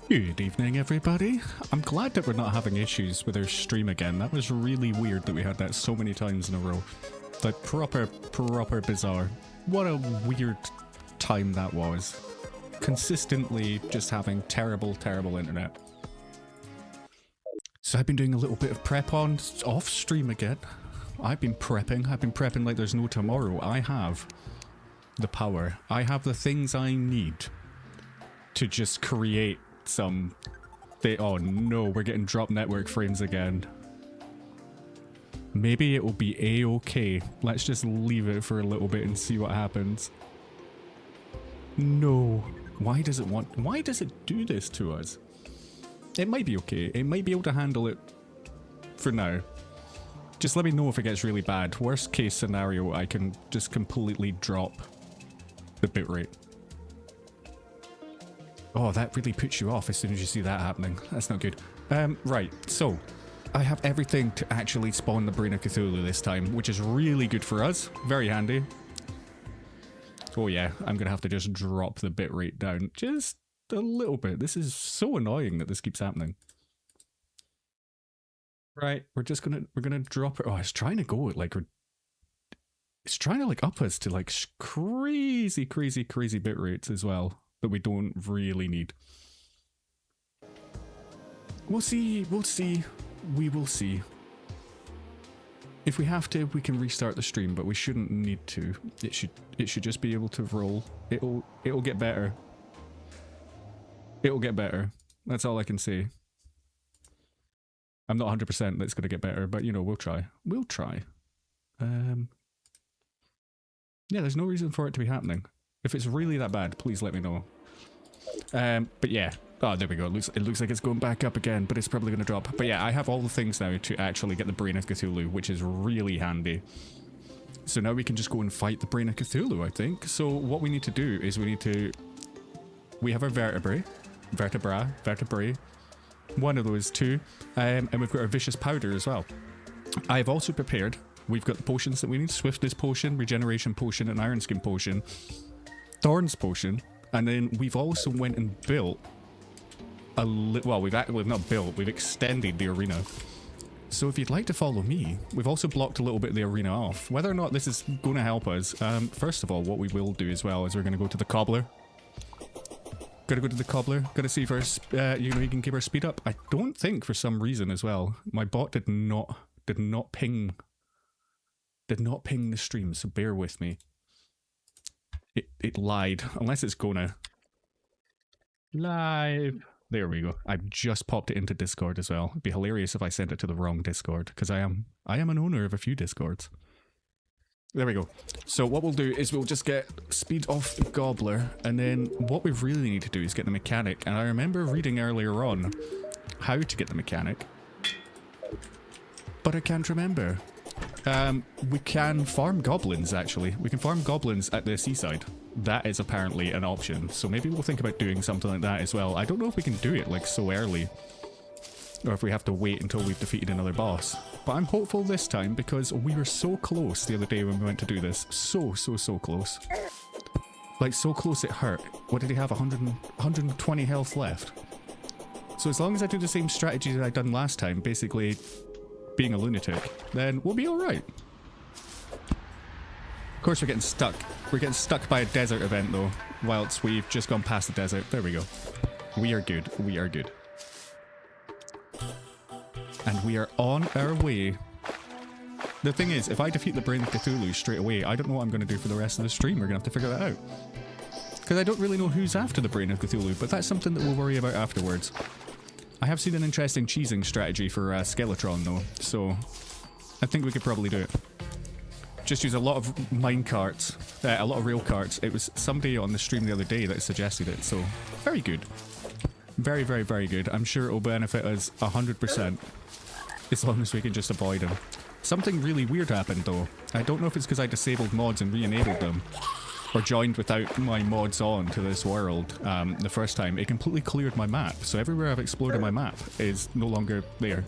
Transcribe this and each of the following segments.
Good evening, everybody. I'm glad that we're not having issues with our stream again. That was really weird that we had that so many times in a row. Like, proper bizarre. What a weird time that was. Consistently just having terrible internet. So I've been doing a little bit of prep on off stream again. I've been prepping like there's no tomorrow. I have the power. I have the things I need to just create some... Oh no, we're getting drop network frames again. Maybe it will be a-okay. Let's just leave it for a little bit and see what happens. No. Why does it do this to us? It might be okay. It might be able to handle it for now. Just let me know if it gets really bad. Worst case scenario, I can just completely drop the bitrate. Oh, that really puts you off as soon as you see that happening. That's not good. Right, so I have everything to actually spawn the Brain of Cthulhu this time, which is really good for us. Very handy. Oh yeah, I'm going to have to just drop the bitrate down just a little bit. This is so annoying that this keeps happening. Right, we're gonna drop it. Oh, it's trying to go at like, it's trying to like up us to like crazy bit rates as well that we don't really need. We'll see, we will see. If we have to, we can restart the stream, but we shouldn't need to. It should just be able to roll. It'll get better. It'll get better. That's all I can say. I'm not 100% that it's going to get better, but you know, we'll try. We'll try. Yeah, there's no reason for it to be happening. If it's really that bad, please let me know. But yeah. Oh, there we go. It looks like it's going back up again, but it's probably going to drop. But yeah, I have all the things now to actually get the Brain of Cthulhu, which is really handy. So now we can just go and fight the Brain of Cthulhu, I think. So what we need to do is we have our vertebrae. One of those two. And we've got our Vicious Powder as well. I've also prepared, we've got the potions that we need. Swiftness Potion, Regeneration Potion, and Iron Skin Potion. Thorns Potion. And then we've also went and built well, we've not built, we've extended the arena. So if you'd like to follow me, we've also blocked a little bit of the arena off. Whether or not this is going to help us, first of all, what we will do as well is we're going to go to the Cobbler. Gotta go to the Cobbler, gotta see if our, you know, you can keep our speed up. I don't think for some reason as well, my bot did not ping the stream, so bear with me. It lied, unless it's gonna. Live. There we go. I've just popped it into Discord as well. It'd be hilarious if I sent it to the wrong Discord, because I am an owner of a few Discords. There we go. So what we'll do is we'll just get speed off the Gobbler, and then what we really need to do is get the mechanic. And I remember reading earlier on how to get the mechanic, but I can't remember. We can farm goblins, actually. We can farm goblins at the seaside. That is apparently an option, so maybe we'll think about doing something like that as well. I don't know if we can do it like so early, or if we have to wait until we've defeated another boss. But I'm hopeful this time because we were so close the other day when we went to do this. So close. Like, so close it hurt. What did he have? 120 health left. So as long as I do the same strategy that I done last time, basically being a lunatic, then we'll be alright. Of course we're getting stuck. We're getting stuck by a desert event though, whilst we've just gone past the desert. There we go. We are good. We are good. And we are on our way. The thing is, if I defeat the Brain of Cthulhu straight away, I don't know what I'm going to do for the rest of the stream. We're going to have to figure that out. Because I don't really know who's after the Brain of Cthulhu, but that's something that we'll worry about afterwards. I have seen an interesting cheesing strategy for Skeletron though, so I think we could probably do it. Just use a lot of mine carts, a lot of rail carts. It was somebody on the stream the other day that suggested it, so very good. Very good. I'm sure it will benefit us 100%, as long as we can just avoid them. Something really weird happened though. I don't know if it's because I disabled mods and re-enabled them, or joined without my mods on to this world the first time. It completely cleared my map, so everywhere I've explored on my map is no longer there.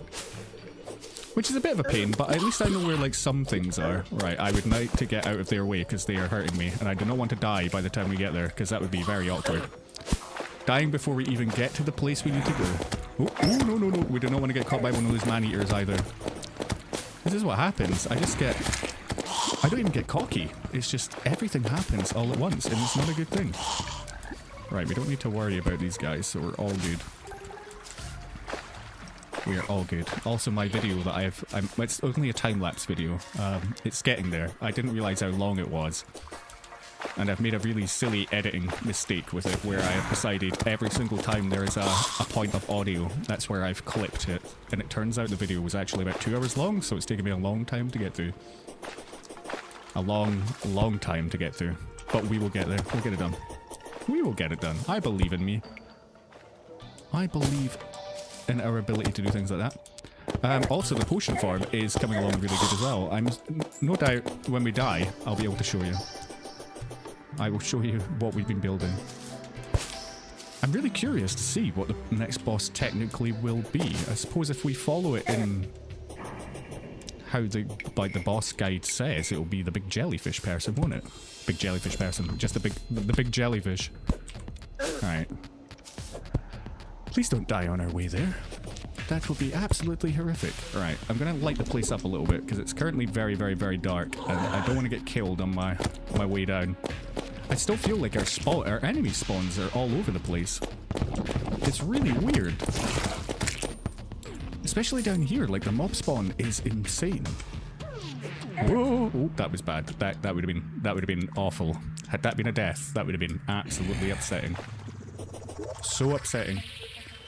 Which is a bit of a pain, but at least I know where like some things are. Right, I would like to get out of their way because they are hurting me, and I do not want to die by the time we get there, because that would be very awkward. Dying before we even get to the place we need to go. Oh, oh, no, no, no. We do not want to get caught by one of those man-eaters either. This is what happens. I don't even get cocky. It's just everything happens all at once, and it's not a good thing. Right, we don't need to worry about these guys, so we're all good. We are all good. Also, my video that it's only a time-lapse video. It's getting there. I didn't realize how long it was. And I've made a really silly editing mistake with it, where I have decided every single time there is a point of audio, that's where I've clipped it. And it turns out the video was actually about 2 hours long, so it's taken me a long time to get through. A long, long time to get through. But we will get there. We'll get it done. We will get it done. I believe in me. I believe in our ability to do things like that. Also, the potion farm is coming along really good as well. No doubt when we die, I'll be able to show you. I will show you what we've been building. I'm really curious to see what the next boss technically will be. I suppose if we follow it in how the boss guide says, it'll be the big jellyfish person, won't it? Big jellyfish person. Just the big jellyfish. Alright. Please don't die on our way there. That would be absolutely horrific. Alright, I'm gonna light the place up a little bit, because it's currently very, very, very dark, and I don't want to get killed on my way down. I still feel like our enemy spawns are all over the place. It's really weird. Especially down here, like the mob spawn is insane. Whoa! Oh, that was bad. That would have been awful. Had that been a death, that would have been absolutely upsetting. So upsetting.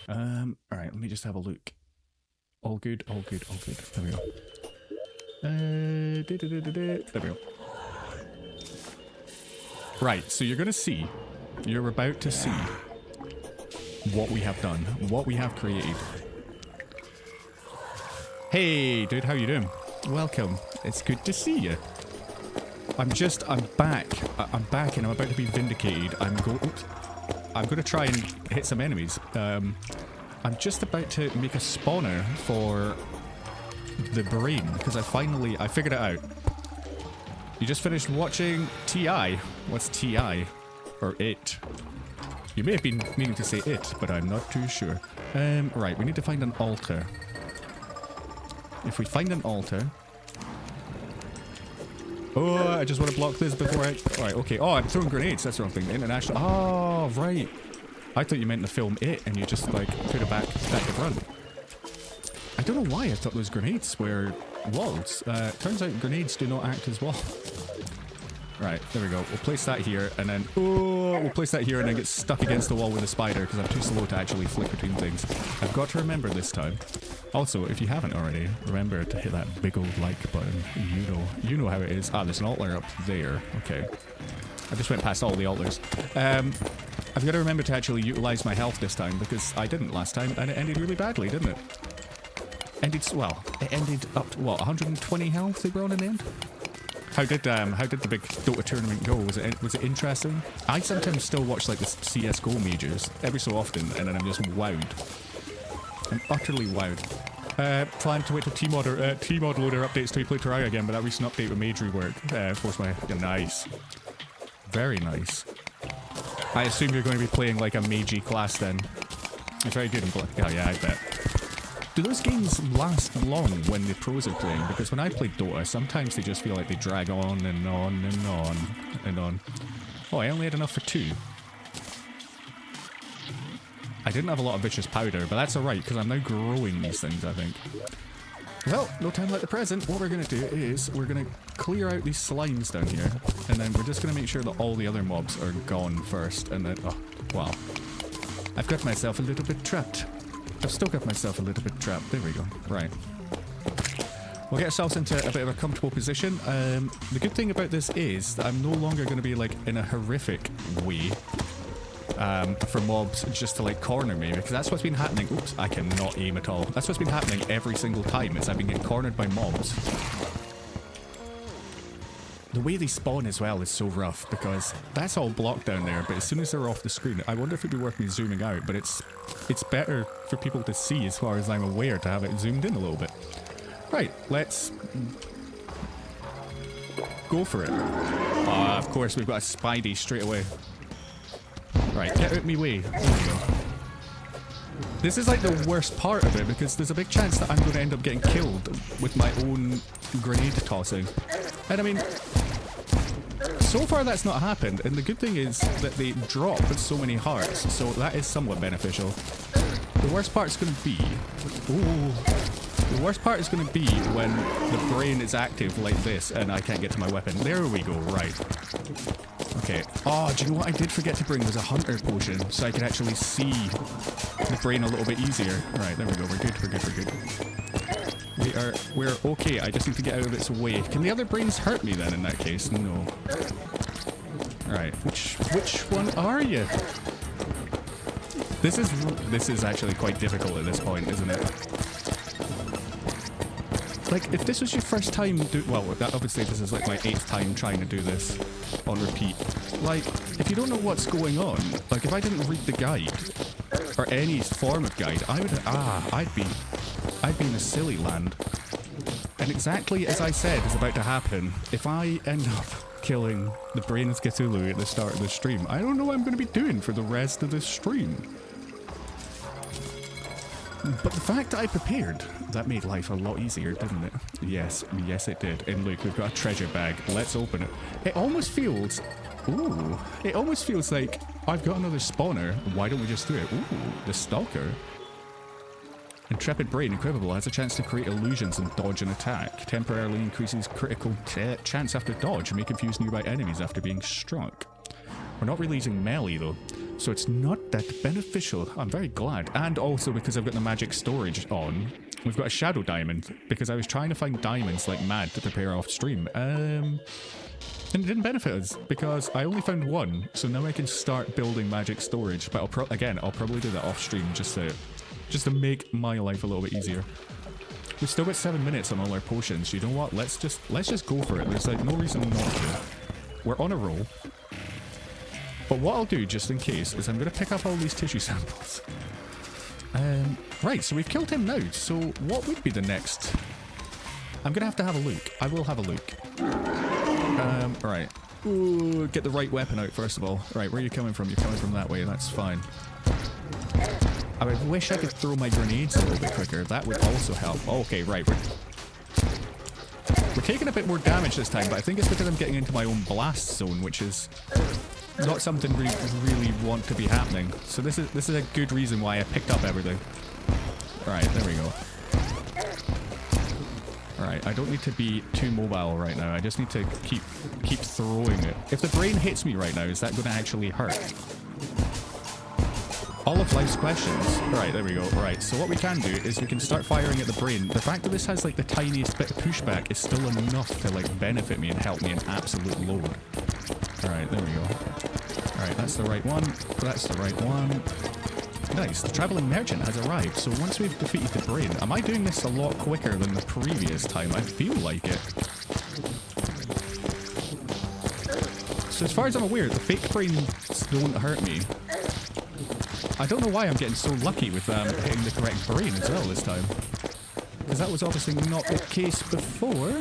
Alright, let me just have a look. All good, all good, all good. There we go. There we go. Right, so you're about to see what we have done, what we have created. Hey, dude, how you doing? Welcome. It's good to see you. I'm back. I'm back and I'm about to be vindicated. I'm going to try and hit some enemies. I'm just about to make a spawner for the brain, because I figured it out. You just finished watching TI. What's TI? Or it? You may have been meaning to say it, but I'm not too sure. Right, we need to find an altar. If we find an altar... Oh, I just want to block this before I... Alright, okay. Oh, I'm throwing grenades. That's the wrong thing. International... Oh, right. I thought you meant the film It, and you just, like, put it back and run. I don't know why I thought those grenades were walls. Turns out grenades do not act as walls. Right, there we go. We'll place that here, and then... Oh, we'll place that here, and then get stuck against the wall with a spider, because I'm too slow to actually flick between things. I've got to remember this time. Also, if you haven't already, remember to hit that big old like button. You know how it is. Ah, there's an altar up there. Okay. I just went past all the altars. I've got to remember to actually utilize my health this time, because I didn't last time, and it ended really badly, didn't it? It ended up to, what, 120 health they were on in the end? How did the big Dota tournament go? Was it interesting? I sometimes still watch like the CS:GO majors every so often, and then I'm just wowed. I'm utterly wowed. Plan to wait till T-Mod loader updates to play Terraria again, but that recent update with mage rework forced my... Nice. Very nice. I assume you're going to be playing like a magey class then. It's very good in Black. Oh yeah, I bet. Do those games last long when the pros are playing? Because when I played Dota, sometimes they just feel like they drag on and on and on and on. Oh, I only had enough for 2. I didn't have a lot of vicious powder, but that's alright, because I'm now growing these things, I think. Well, no time like the present. What we're going to do is, we're going to clear out these slimes down here, and then we're just going to make sure that all the other mobs are gone first, and then... Oh, wow. I've got myself a little bit trapped. I've still got myself a little bit trapped. There we go. Right. We'll get ourselves into a bit of a comfortable position. The good thing about this is that I'm no longer going to be, like, in a horrific way for mobs just to, like, corner me, because that's what's been happening. Oops, I cannot aim at all. That's what's been happening every single time, is I've been getting cornered by mobs. The way they spawn as well is so rough, because that's all blocked down there, but as soon as they're off the screen, I wonder if it'd be worth me zooming out, but it's better for people to see, as far as I'm aware, to have it zoomed in a little bit. Right, let's go for it. Of course, we've got a Spidey straight away. Right, get out me way. There we go. This is like the worst part of it because there's a big chance that I'm going to end up getting killed with my own grenade tossing. And I mean, so far that's not happened, and the good thing is that they drop with so many hearts, so that is somewhat beneficial. The worst part is going to be... Ooh. The worst part is going to be when the brain is active like this and I can't get to my weapon. There we go, right. Okay. Oh, do you know what I did forget to bring was a hunter potion so I could actually see the brain a little bit easier. Right, there we go. We're good, we're good, we're good. We're okay. I just need to get out of its way. Can the other brains hurt me then in that case? No. Right, which one are you? This is actually quite difficult at this point, isn't it? Like, if this was your first time well, obviously this is like my 8th time trying to do this on repeat. Like, if you don't know what's going on, like if I didn't read the guide, or any form of guide, I'd be in a silly land. And exactly as I said is about to happen, if I end up killing the brain of Cthulhu at the start of the stream, I don't know what I'm going to be doing for the rest of this stream. But the fact that I prepared, that made life a lot easier, didn't it? Yes, yes it did. And look, we've got a treasure bag. Let's open it. It almost feels... Ooh. It almost feels like I've got another spawner. Why don't we just do it? Ooh, the Stalker. Intrepid Brain equipable has a chance to create illusions and dodge an attack. Temporarily increases critical chance after dodge and may confuse nearby enemies after being struck. We're not really using melee though, so it's not that beneficial. I'm very glad. And also because I've got the magic storage on, we've got a shadow diamond because I was trying to find diamonds like mad to prepare off stream. And it didn't benefit us because I only found one, so now I can start building magic storage. But I'll probably do that off stream just to make my life a little bit easier. We've still got 7 minutes on all our potions. You know what? Let's just go for it. There's like no reason not to. We're on a roll. But what I'll do, just in case, is I'm going to pick up all these tissue samples. Right, so we've killed him now. So what would be the next? I'm going to have a look. I will have a look. Right. Ooh, get the right weapon out first of all. Right, where are you coming from? You're coming from that way. That's fine. I wish I could throw my grenades a little bit quicker. That would also help. Okay, right. We're taking a bit more damage this time, but I think it's because I'm getting into my own blast zone, which is... not something we really want to be happening. So this is a good reason why I picked up everything. Alright, there we go. Alright, I don't need to be too mobile right now. I just need to keep throwing it. If the brain hits me right now, is that going to actually hurt? All of life's questions. Alright, there we go. Right, so what we can do is we can start firing at the brain. The fact that this has like the tiniest bit of pushback is still enough to like benefit me and help me an absolute load. Alright, there we go. Alright, that's the right one. That's the right one. Nice, the traveling merchant has arrived. So once we've defeated the brain, am I doing this a lot quicker than the previous time? I feel like it. So as far as I'm aware, the fake brains don't hurt me. I don't know why I'm getting so lucky with hitting the correct brain as well this time. Because that was obviously not the case before.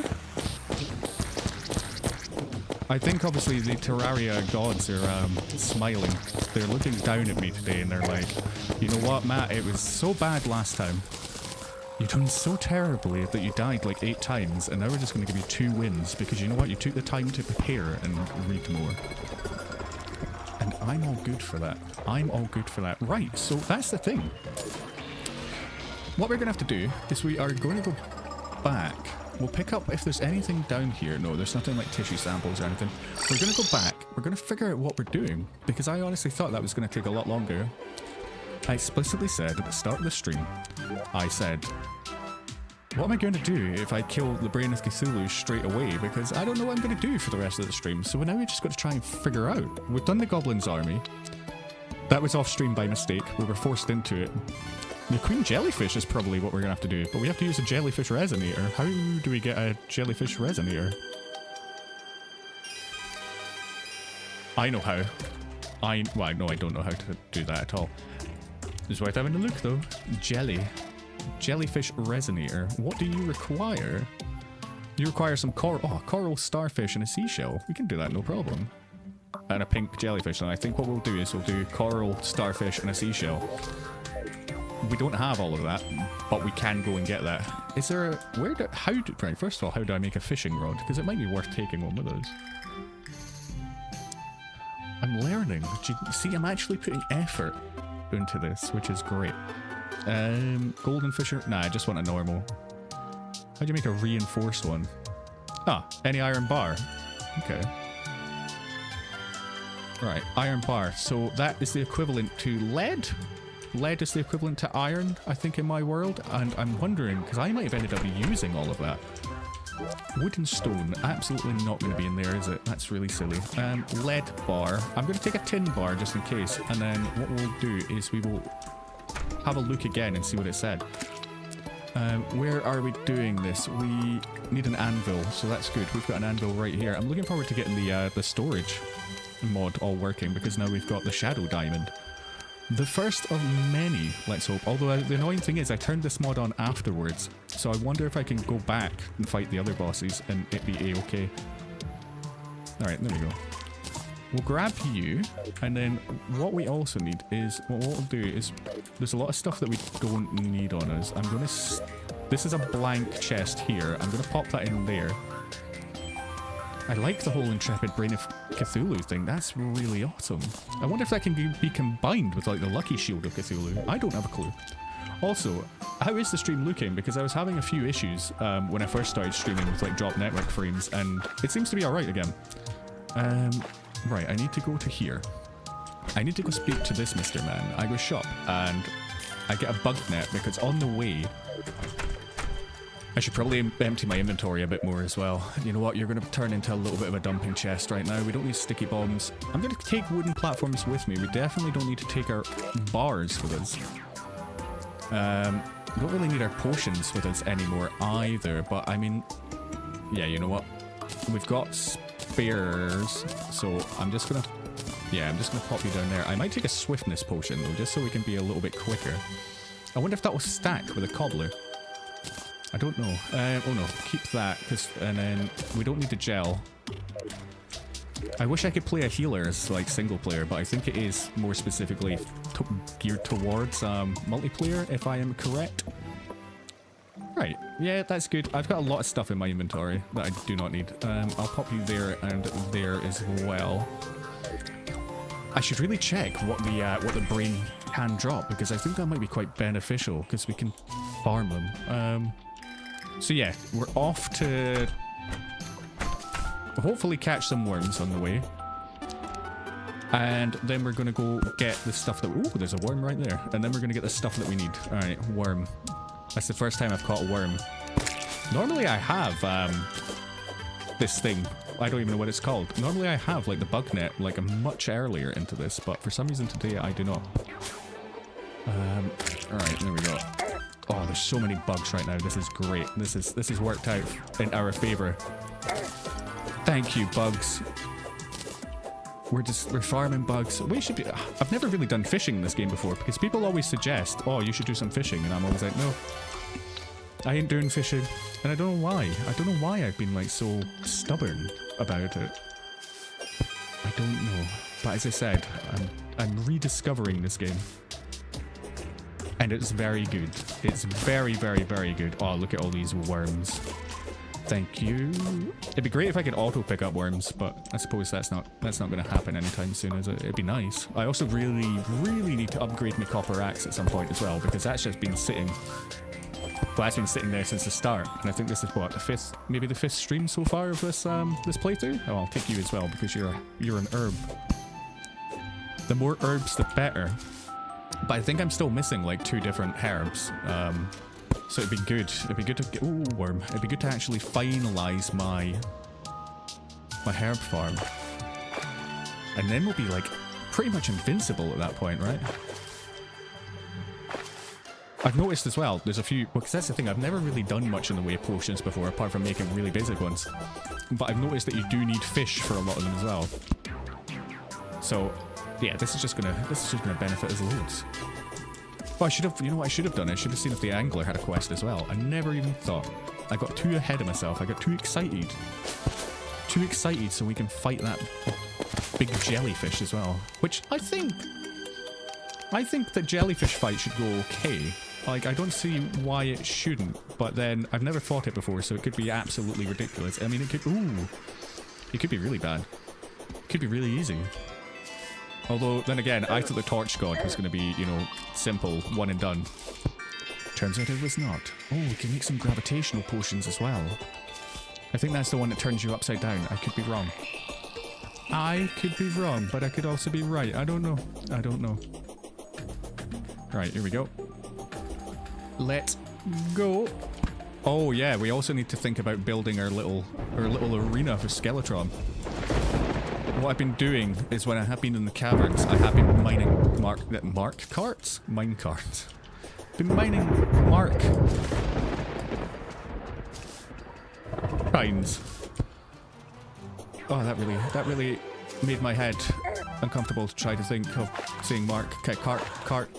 I think obviously the Terraria gods are smiling. They're looking down at me today and they're like, you know what, Matt, it was so bad last time. You've done so terribly that you died like 8 times and now we're just going to give you 2 wins because you know what, you took the time to prepare and read more. And I'm all good for that. I'm all good for that. Right, so that's the thing. What we're going to have to do is we are going to go back. We'll pick up if there's anything down here. No, there's nothing like tissue samples or anything. We're going to go back. We're going to figure out what we're doing because I honestly thought that was going to take a lot longer. I explicitly said at the start of the stream, I said, what am I going to do if I kill the brain of Cthulhu straight away? Because I don't know what I'm going to do for the rest of the stream. So now we've just got to try and figure out. We've done the Goblin's Army. That was off stream by mistake. We were forced into it. The Queen Jellyfish is probably what we're going to have to do. But we have to use a Jellyfish Resonator. How do we get a Jellyfish Resonator? I know how. Well, no, I don't know how to do that at all. It's worth having a look though. Jellyfish Resonator. What do you require? You require some coral starfish and a seashell. We can do that, no problem. and a pink jellyfish. And I think what we'll do is we'll do coral, starfish, and a seashell. We don't have all of that, but we can go and get that. Is there a... Right, first of all, how do I make a fishing rod? Because it might be worth taking one with us. I'm learning. See, I'm actually putting effort into this, which is great. Golden fisher... Nah, I just want a normal. How do you make a reinforced one? Ah, any iron bar. Okay. Right, iron bar. So that is the equivalent to lead. Lead is the equivalent to iron, I think, in my world. And I'm wondering, because I might have ended up using all of that. Wood and stone, absolutely not going to be in there, is it? That's really silly. Lead bar. I'm going to take a tin bar just in case. And then what we'll do is we will have a look again and see what it said. Where are we doing this? We need an anvil, so that's good. We've got an anvil right here. I'm looking forward to getting the storage mod all working, because now we've got the shadow diamond. The first of many, let's hope. Although the annoying thing is I turned this mod on afterwards, so I wonder if I can go back and fight the other bosses and it be a-okay. Alright, there we go. We'll grab you, and then what we also need is, what we'll do is, there's a lot of stuff that we don't need on us. I'm going to, this is a blank chest here. I'm going to pop that in there. I like the whole Intrepid Brain of Cthulhu thing. That's really awesome. I wonder if that can be combined with like the Lucky Shield of Cthulhu. I don't have a clue. Also, how is the stream looking? Because I was having a few issues when I first started streaming with like drop network frames, and it seems to be alright again. Right, I need to go to here. I need to go speak to this Mr. Man. I go shop, and I get a bug net, because on the way... I should probably empty my inventory a bit more as well. You know what, you're going to turn into a little bit of a dumping chest right now. We don't need sticky bombs. I'm going to take wooden platforms with me. We definitely don't need to take our bars with us. We don't really need our potions with us anymore either, but I mean... Yeah, you know what? We've got spares, so I'm just going to... Yeah, I'm just going to pop you down there. I might take a swiftness potion though, just so we can be a little bit quicker. I wonder if that will stack with a cobbler. I don't know. Oh no, keep that, and then we don't need the gel. I wish I could play a healer as like single player, but I think it is more specifically geared towards multiplayer, if I am correct. Right, yeah, that's good. I've got a lot of stuff in my inventory that I do not need. I'll pop you there and there as well. I should really check what the brain can drop, because I think that might be quite beneficial, because we can farm them. So yeah, we're off to hopefully catch some worms on the way. And then we're going to go get the stuff that... Ooh, there's a worm right there. And then we're going to get the stuff that we need. Alright, worm. That's the first time I've caught a worm. Normally I have this thing. I don't even know what it's called. Normally I have like the bug net like much earlier into this, but for some reason today I do not. Alright, there we go. Oh, there's so many bugs right now. This is great. This has worked out in our favor. Thank you, bugs. We're farming bugs. We should be... I've never really done fishing in this game before, because people always suggest, oh, you should do some fishing, and I'm always like, no. I ain't doing fishing. And I don't know why. I don't know why I've been like so stubborn about it. I don't know. But as I said, I'm rediscovering this game. And it's very good. It's very, very, very good. Oh, look at all these worms. Thank you. It'd be great if I could auto pick up worms, but I suppose that's not going to happen anytime soon, is it? It'd be nice. I also really, really need to upgrade my copper axe at some point as well, because that's just been sitting. Well, that's been sitting there since the start, and I think this is what, the fifth, maybe the 5th stream so far of this this playthrough. Oh, I'll take you as well because you're an herb. The more herbs, the better. But I think I'm still missing like 2 different herbs. So it'd be good. It'd be good to get... Ooh, worm. It'd be good to actually finalize my herb farm. And then we'll be like pretty much invincible at that point, right? I've noticed as well, there's a few... Because that's the thing, I've never really done much in the way of potions before, apart from making really basic ones. But I've noticed that you do need fish for a lot of them as well. So, yeah, this is just gonna benefit us loads. But I should have, you know what I should have done? I should have seen if the angler had a quest as well. I never even thought. I got too ahead of myself. I got too excited. Too excited so we can fight that big jellyfish as well, which I think the jellyfish fight should go okay. Like, I don't see why it shouldn't, but then I've never fought it before, so it could be absolutely ridiculous. I mean, it could be really bad. It could be really easy. Although, then again, I thought the Torch God was going to be, you know, simple, one and done. Turns out it was not. Oh, we can make some gravitational potions as well. I think that's the one that turns you upside down. I could be wrong. I could be wrong, but I could also be right. I don't know. I don't know. Right, here we go. Let's go. Oh yeah, we also need to think about building our little arena for Skeletron. What I've been doing is when I have been in the caverns, I have been mining mine carts. Been mining finds. Oh, that really made my head uncomfortable to try to think of saying cart.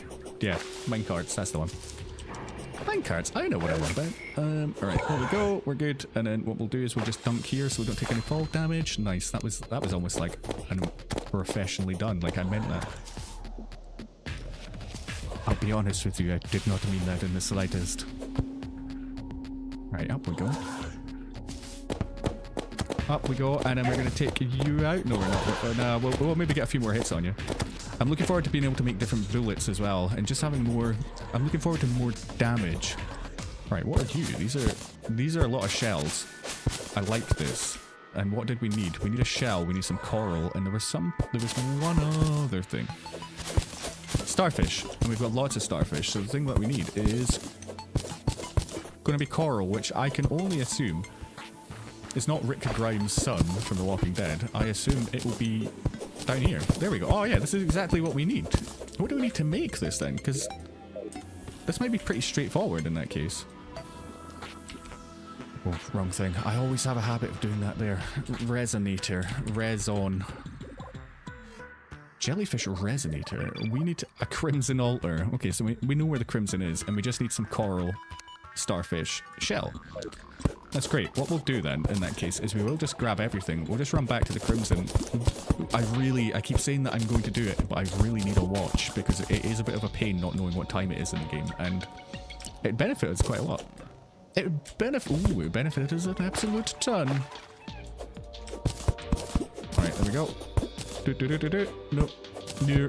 Yeah, mine carts, that's the one. Mine carts, I know what I want about. Alright, there we go, we're good. And then what we'll do is we'll just dunk here so we don't take any fall damage. Nice, that was almost like professionally done, like I meant that. I'll be honest with you, I did not mean that in the slightest. Right, up we go. Up we go, and then we're going to take you out. No, we're not. No, we'll maybe get a few more hits on you. I'm looking forward to being able to make different bullets as well, and just having more... I'm looking forward to more damage. Right, what are you? These are a lot of shells. I like this. And what did we need? We need a shell, we need some coral, and there was one other thing. Starfish. And we've got lots of starfish, so the thing that we need is going to be coral, which I can only assume is not Rick Grimes' son from The Walking Dead. I assume it will be down here. There we go. Oh yeah, this is exactly what we need. What do we need to make this then? Because this might be pretty straightforward in that case. Oh, wrong thing. I always have a habit of doing that there. Resonator. Reson. Jellyfish Resonator. We need a crimson altar. Okay, so we know where the crimson is, and we just need some coral, starfish, shell. That's great. What we'll do then, in that case, is we will just grab everything. We'll just run back to the crimson. I keep saying that I'm going to do it, but I really need a watch, because it is a bit of a pain not knowing what time it is in the game, and it benefits quite a lot. It benefited us an absolute ton. Alright, there we go. Nope. No.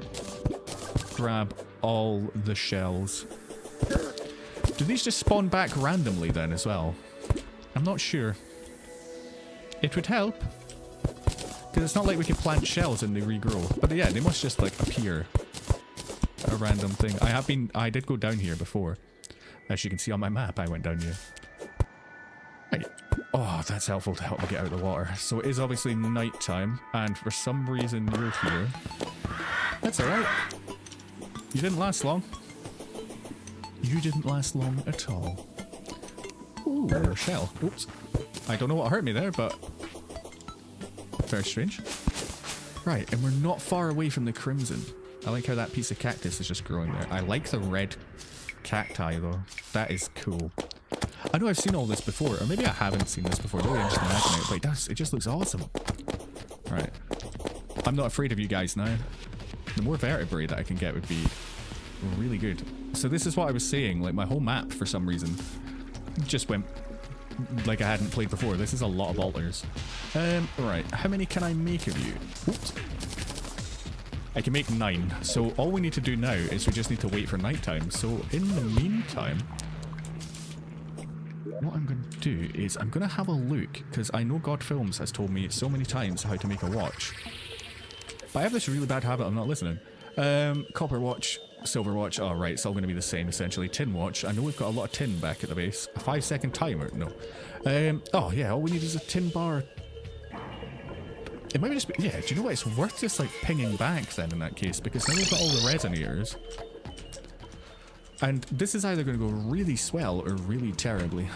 Grab all the shells. Do these just spawn back randomly then as well? I'm not sure. It would help. Because it's not like we can plant shells and they regrow. But yeah, they must just like appear. A random thing. I did go down here before. As you can see on my map, I went down here. Right. Oh, that's helpful to help me get out of the water. So it is obviously night time, and for some reason you're here. That's alright. You didn't last long. You didn't last long at all. Ooh, a shell. Oops. I don't know what hurt me there, but very strange. Right, and we're not far away from the crimson. I like how that piece of cactus is just growing there. I like the red cacti though. That is cool. I know I've seen all this before, or maybe I haven't seen this before. Maybe I'm just imagining it, but it does. It just looks awesome. Right. I'm not afraid of you guys now. The more vertebrae that I can get would be really good. So this is what I was saying, like my whole map for some reason just went like I hadn't played before. This is a lot of altars. Right, how many can I make of you? Oops. I can make 9. So all we need to do now is we just need to wait for nighttime. So in the meantime, what I'm going to do is I'm going to have a look, because I know God Films has told me so many times how to make a watch. But I have this really bad habit of not listening. Copper watch, silver watch, oh right, it's all going to be the same essentially. Tin watch, I know we've got a lot of tin back at the base. A 5-second timer, no. Oh yeah, all we need is a tin bar. It might just be, yeah, do you know what, it's worth just like pinging back then in that case, because now we've got all the resonators. And this is either going to go really swell or really terribly.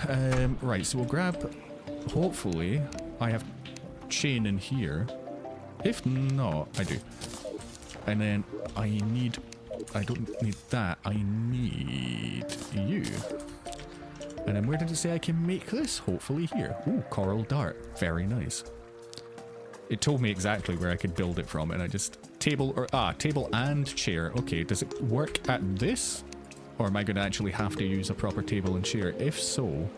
Right, so we'll grab, hopefully, I have chain in here. If not, I do. And then I don't need that, I need you. And then where did it say I can make this? Hopefully here. Ooh, coral dart. Very nice. It told me exactly where I could build it from, and I just... Table and chair. Okay, does it work at this? Or am I going to actually have to use a proper table and chair? If so,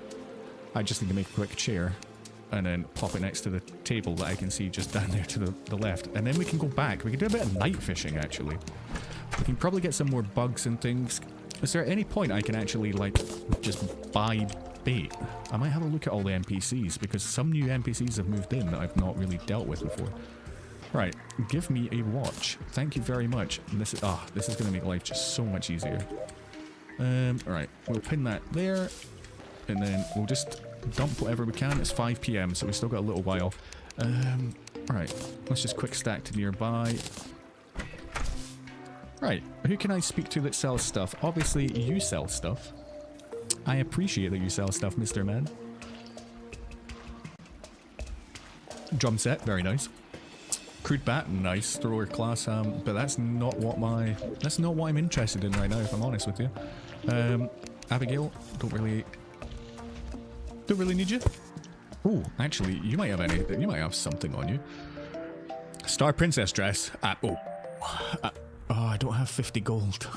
I just need to make a quick chair and then pop it next to the table that I can see just down there to the left. And then we can go back. We can do a bit of night fishing, actually. We can probably get some more bugs and things. Is there any point I can actually, like, just buy bait? I might have a look at all the NPCs, because some new NPCs have moved in that I've not really dealt with before. Right, give me a watch. Thank you very much. And this is going to make life just so much easier. Alright, we'll pin that there, and then we'll just dump whatever we can. It's 5 PM, so we've still got a little while. Alright, let's just quick stack to nearby. Right, who can I speak to that sells stuff? Obviously, you sell stuff. I appreciate that you sell stuff, Mr. Man. Drum set, very nice. Crude bat, nice. Thrower class, but that's not what I'm interested in right now, if I'm honest with you. Abigail, don't really need you. Oh, actually, you might have something on you. Star Princess dress. Oh, I don't have 50 gold.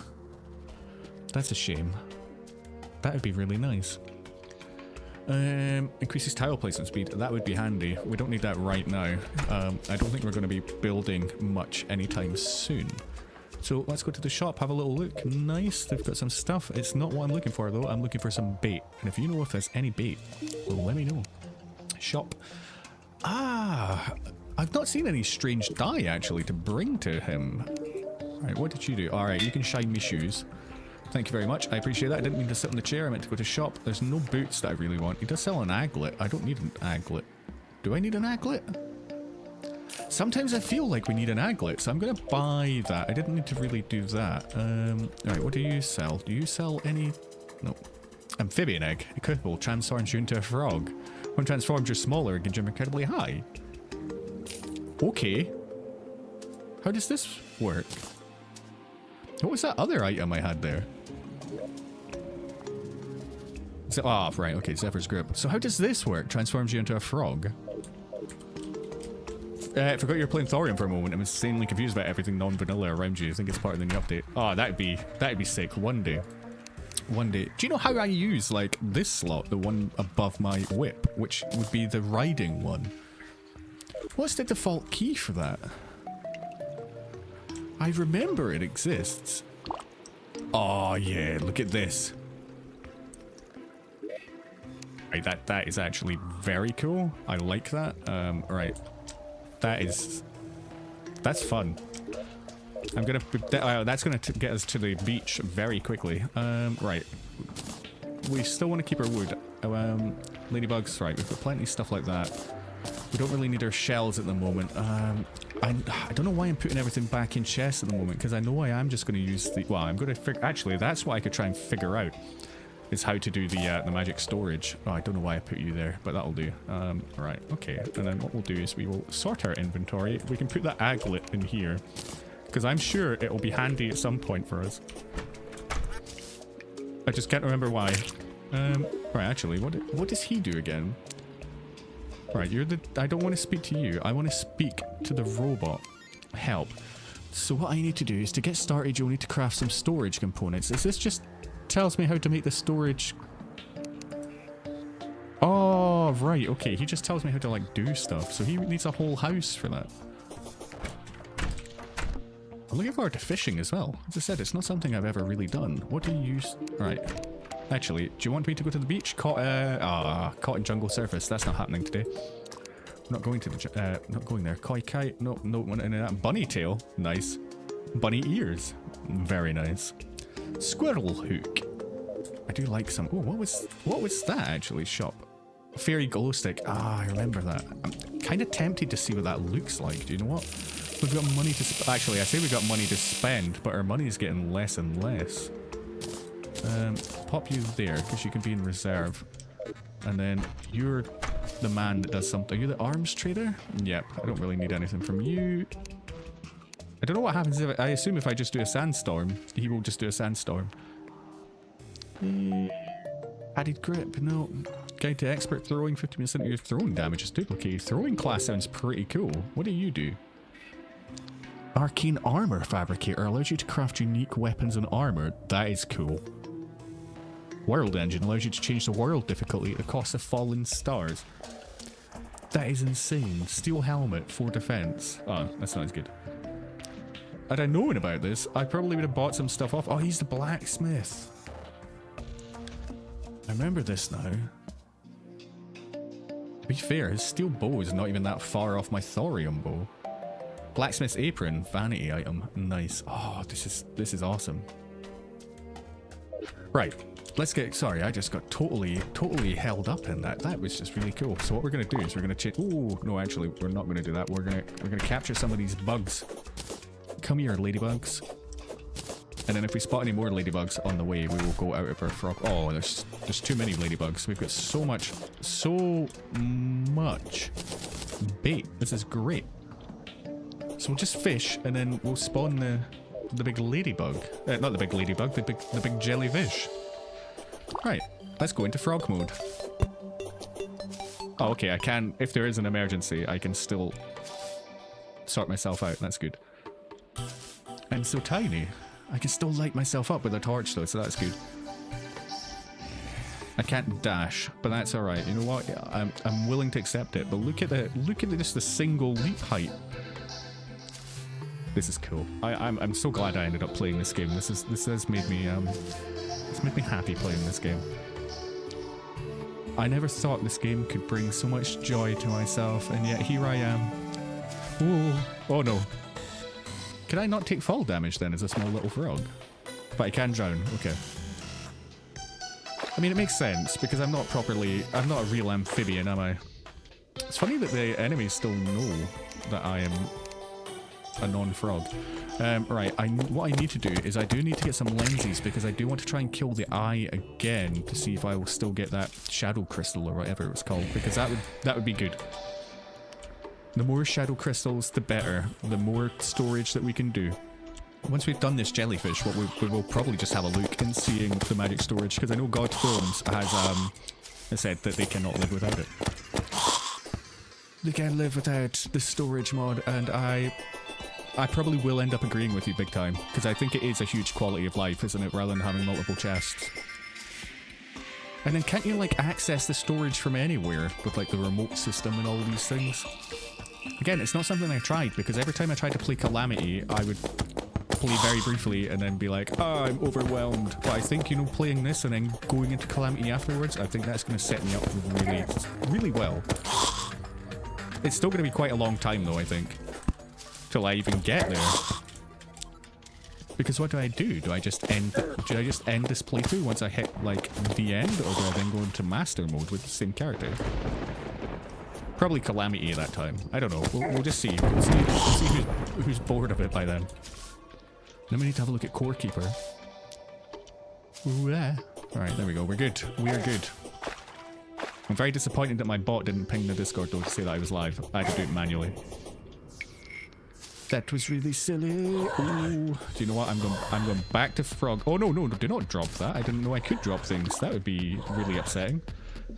That's a shame. That would be really nice. Increases tile placement speed. That would be handy. We don't need that right now. I don't think we're going to be building much anytime soon. So let's go to the shop, have a little look. Nice, they've got some stuff. It's not what I'm looking for though. I'm looking for some bait. And if you know if there's any bait, well, let me know. Shop. I've not seen any strange dye actually to bring to him. Right, what did you do? Alright, you can shine me shoes. Thank you very much. I appreciate that. I didn't mean to sit on the chair. I meant to go to shop. There's no boots that I really want. He does sell an aglet. I don't need an aglet. Do I need an aglet? Sometimes I feel like we need an aglet, so I'm going to buy that. I didn't need to really do that. Alright, what do you sell? Do you sell any... No. Amphibian egg. Equipable. Transforms you into a frog. When transformed, you're smaller and can jump incredibly high. Okay. How does this work? What was that other item I had there? Oh, right, okay, Zephyr's Grip. So how does this work? Transforms you into a frog. I forgot you were playing Thorium for a moment. I'm insanely confused about everything non-vanilla around you. I think it's part of the new update. Oh, that'd be sick. One day. One day. Do you know how I use, like, this slot? The one above my whip, which would be the riding one. What's the default key for that? I remember it exists. Oh, yeah, look at this. Right, that is actually very cool. I like that. Right. That's fun. I'm gonna... that's gonna get us to the beach very quickly. Right. We still want to keep our wood. Ladybugs, right, we've got plenty of stuff like that. We don't really need our shells at the moment. I don't know why I'm putting everything back in chests at the moment, because I know I am just going to use the... Well, I'm going to figure... Actually, that's what I could try and figure out, is how to do the magic storage. Oh, I don't know why I put you there, but that'll do. Right, okay. And then what we'll do is we will sort our inventory. We can put that aglet in here, because I'm sure it will be handy at some point for us. I just can't remember why. Right, actually, what does he do again? Right, you're the... I don't want to speak to you. I want to speak to the robot. Help. So what I need to do is to get started, you'll need to craft some storage components. Is this just... tells me how to make the storage... Oh, right, okay. He just tells me how to, like, do stuff. So he needs a whole house for that. I'm looking forward to fishing as well. As I said, it's not something I've ever really done. What do you use... Right. Actually, do you want me to go to the beach? Caught in jungle surface. That's not happening today. Not going to the... not going there. Koi kite. No, bunny tail. Nice. Bunny ears. Very nice. Squirrel hook. I do like some... Oh, what was that actually? Shop. Fairy glow stick. I remember that. I'm kind of tempted to see what that looks like. Do you know what? We've got money to... Actually, I say we've got money to spend, but our money is getting less and less. Pop you there, because you can be in reserve. And then you're the man that does something. You're the arms trader? Yep, I don't really need anything from you. I don't know what happens if... I assume if I just do a sandstorm, he will just do a sandstorm. Added grip, no. Guide to expert throwing, 50% of your throwing damage is duplicated. Throwing class sounds pretty cool. What do you do? Arcane Armor Fabricator allows you to craft unique weapons and armor. That is cool. World Engine allows you to change the world difficulty at the cost of fallen stars. That is insane. Steel Helmet for defense. Oh, that's not as good. Had I known about this, I probably would have bought some stuff off. Oh, he's the blacksmith. I remember this now. To be fair, his steel bow is not even that far off my thorium bow. Blacksmith's apron, vanity item. Nice. Oh, this is awesome. Right. Let's get, sorry, I just got totally held up in that. That was just really cool. So what we're gonna do is we're gonna oh, no, actually, we're not gonna do that. We're gonna capture some of these bugs. Come here, ladybugs. And then if we spot any more ladybugs on the way, we will go out of our frog. Oh, there's too many ladybugs. We've got so much bait. This is great. So we'll just fish, and then we'll spawn the big ladybug. Not the big ladybug, the big jellyfish. Right, let's go into frog mode. Oh, okay, I can, if there is an emergency, I can still sort myself out. That's good. I'm so tiny. I can still light myself up with a torch though, so that's good. I can't dash, but that's alright. You know what? I'm willing to accept it, but look at just the single leap height. This is cool. I'm so glad I ended up playing this game. This has made me it's made me happy playing this game. I never thought this game could bring so much joy to myself, and yet here I am. Oh no. Can I not take fall damage then as a small little frog? But I can drown, okay. I mean, it makes sense, because I'm not a real amphibian, am I? It's funny that the enemies still know that I am a non-frog. Right, what I need to do is I do need to get some lenses, because I do want to try and kill the eye again to see if I will still get that shadow crystal or whatever it's called, because that would be good. The more shadow crystals, the better. The more storage that we can do. Once we've done this jellyfish, what we will probably just have a look in seeing the magic storage, because I know God Thrones has said that they cannot live without it. They can't live without the storage mod, and I probably will end up agreeing with you big time, because I think it is a huge quality of life, isn't it, rather than having multiple chests. And then can't you, like, access the storage from anywhere with, like, the remote system and all these things? Again, it's not something I tried, because every time I tried to play Calamity, I would play very briefly and then be like, oh, I'm overwhelmed. But I think, you know, playing this and then going into Calamity afterwards, I think that's going to set me up really, really well. It's still going to be quite a long time, though, I think, till I even get there. Because what do? Do I just end this playthrough once I hit, like, the end, or do I then go into master mode with the same character? Probably Calamity at that time. I don't know. We'll just see. We'll see who's bored of it by then. Then we need to have a look at Core Keeper. Ooh, yeah. Alright, there we go. We're good. We are good. I'm very disappointed that my bot didn't ping the Discord though to say that I was live. I had to do it manually. That was really silly. Ooh. Do you know what? I'm going back to frog. Oh no, do not drop that. I didn't know I could drop things. That would be really upsetting.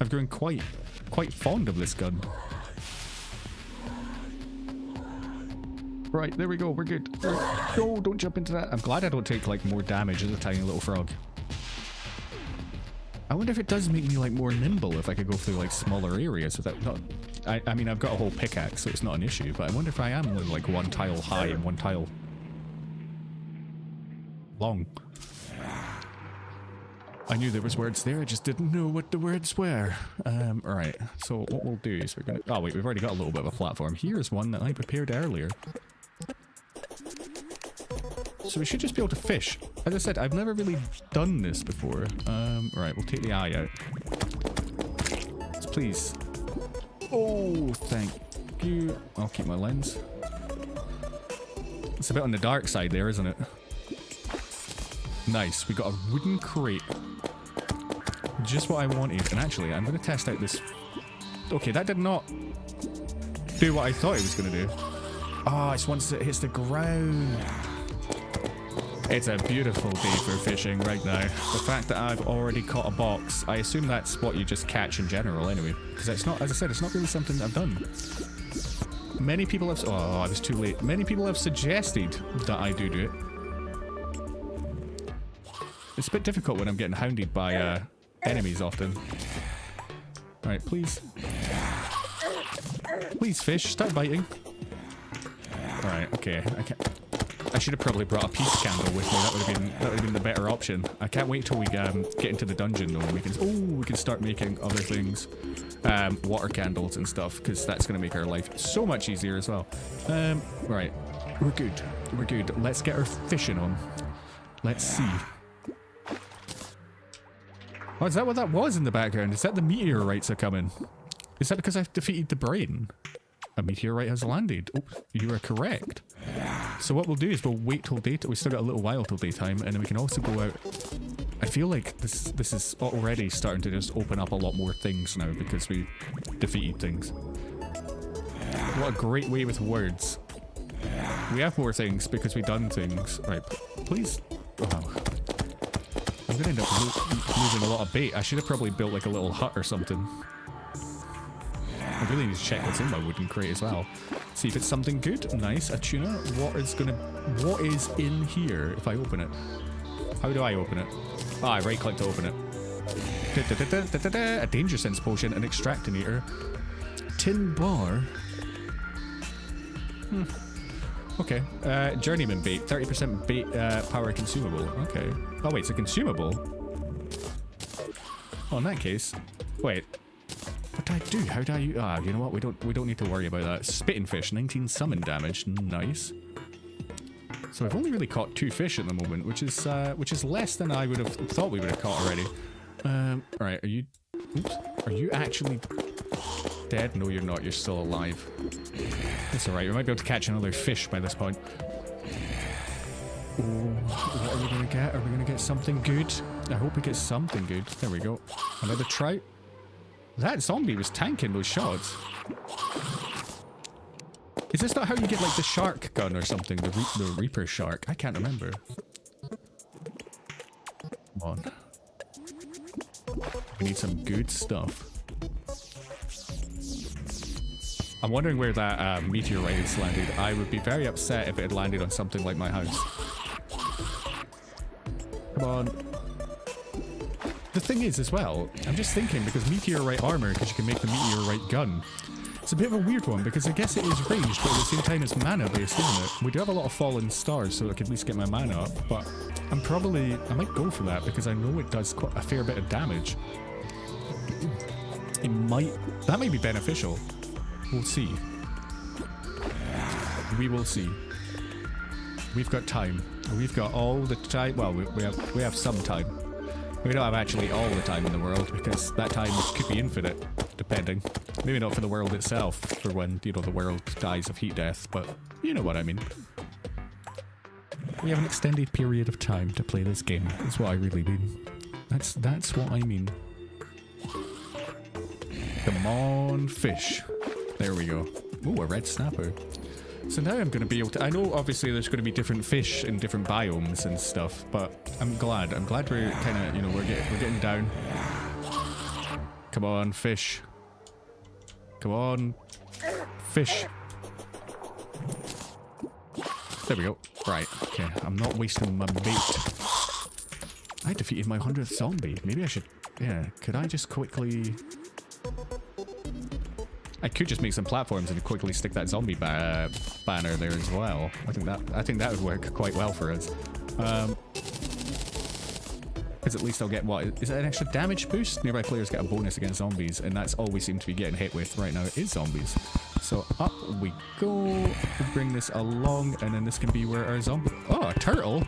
I've grown quite fond of this gun. Right, there we go. We're good. No, don't jump into that. I'm glad I don't take, like, more damage as a tiny little frog. I wonder if it does make me, like, more nimble if I could go through, like, smaller areas without not... I mean, I've got a whole pickaxe, so it's not an issue, but I wonder if I am only, like, one tile high and one tile long. I knew there was words there, I just didn't know what the words were. Right, so what we'll do is we're gonna... Oh wait, we've already got a little bit of a platform. Here's one that I prepared earlier. So we should just be able to fish. As I said, I've never really done this before. Right, we'll take the eye out. So please. Oh, thank you. I'll keep my lens. It's a bit on the dark side there, isn't it? Nice, we got a wooden crate. Just what I wanted. And actually, I'm going to test out this... Okay, that did not do what I thought it was going to do. Ah, it's once it hits the ground. It's a beautiful day for fishing right now. The fact that I've already caught a box, I assume that's what you just catch in general anyway. Because it's not, as I said, it's not really something I've done. Many people have... Oh, I was too late. Many people have suggested that I do it. It's a bit difficult when I'm getting hounded by enemies often. Alright, please. Please, fish, start biting. Alright, okay. I should have probably brought a peace candle with me. That would have been the better option. I can't wait till we get into the dungeon though. We can start making other things, water candles and stuff, because that's going to make our life so much easier as well. Right, we're good. We're good. Let's get our fishing on. Let's see. Oh, is that what that was in the background? Is that the meteorites are coming? Is that because I've defeated the brain? A meteorite has landed. Oh, you are correct. So what we'll do is we'll wait till daytime. We still got a little while till daytime, and then we can also go out. I feel like this is already starting to just open up a lot more things now because we defeated things. What a great way with words. We have more things because we've done things. Right, please. Oh. I'm gonna end up losing a lot of bait. I should have probably built like a little hut or something. I really need to check what's in my wooden crate as well. See if it's something good. Nice. A tuna. What is in here if I open it? How do I open it? Ah, I right click to open it. A danger sense potion, an extractinator, tin bar. Okay. Journeyman bait. 30% bait power consumable. Okay. Oh wait, it's a consumable. Oh, in that case, wait. What do I do? How do I? Ah, you know what? We don't need to worry about that. Spitting fish, 19 summon damage. Nice. So I've only really caught 2 fish at the moment, which is less than I would have thought we would have caught already. Alright, are you? Oops. Are you actually dead? No, you're not. You're still alive. That's alright. We might be able to catch another fish by this point. Oh, what are we gonna get? Are we gonna get something good? I hope we get something good. There we go. Another trout. That zombie was tanking those shots. Is this not how you get like the shark gun or something? The Reaper shark? I can't remember. Come on. We need some good stuff. I'm wondering where that meteorite has landed. I would be very upset if it had landed on something like my house. Come on. The thing is as well, I'm just thinking, because meteorite armor, because you can make the meteorite gun. It's a bit of a weird one, because I guess it is ranged, but at the same time it's mana based, isn't it? We do have a lot of fallen stars, so I could at least get my mana up, but I might go for that, because I know it does quite a fair bit of damage. That might be beneficial. We'll see. We will see. We've got time. We've got all the time. Well, we have some time. We don't have actually all the time in the world, because that time could be infinite, depending. Maybe not for the world itself, for when, you know, the world dies of heat death, but you know what I mean. We have an extended period of time to play this game, that's what I really mean. That's what I mean. Come on, fish. There we go. Ooh, a red snapper. So now I'm going to be able to... I know obviously there's going to be different fish in different biomes and stuff, but I'm glad we're kind of, you know, we're getting down. Come on, fish. Come on, fish. There we go. Right, okay, I'm not wasting my bait. I defeated my 100th zombie. Maybe I should... Yeah, could I just quickly... I could just make some platforms and quickly stick that zombie banner there as well. I think that would work quite well for us. Because at least I'll get what? Is it an extra damage boost? Nearby players get a bonus against zombies, and that's all we seem to be getting hit with right now. It is zombies. So up we go. We bring this along, and then this can be where our zombie. Oh, a turtle!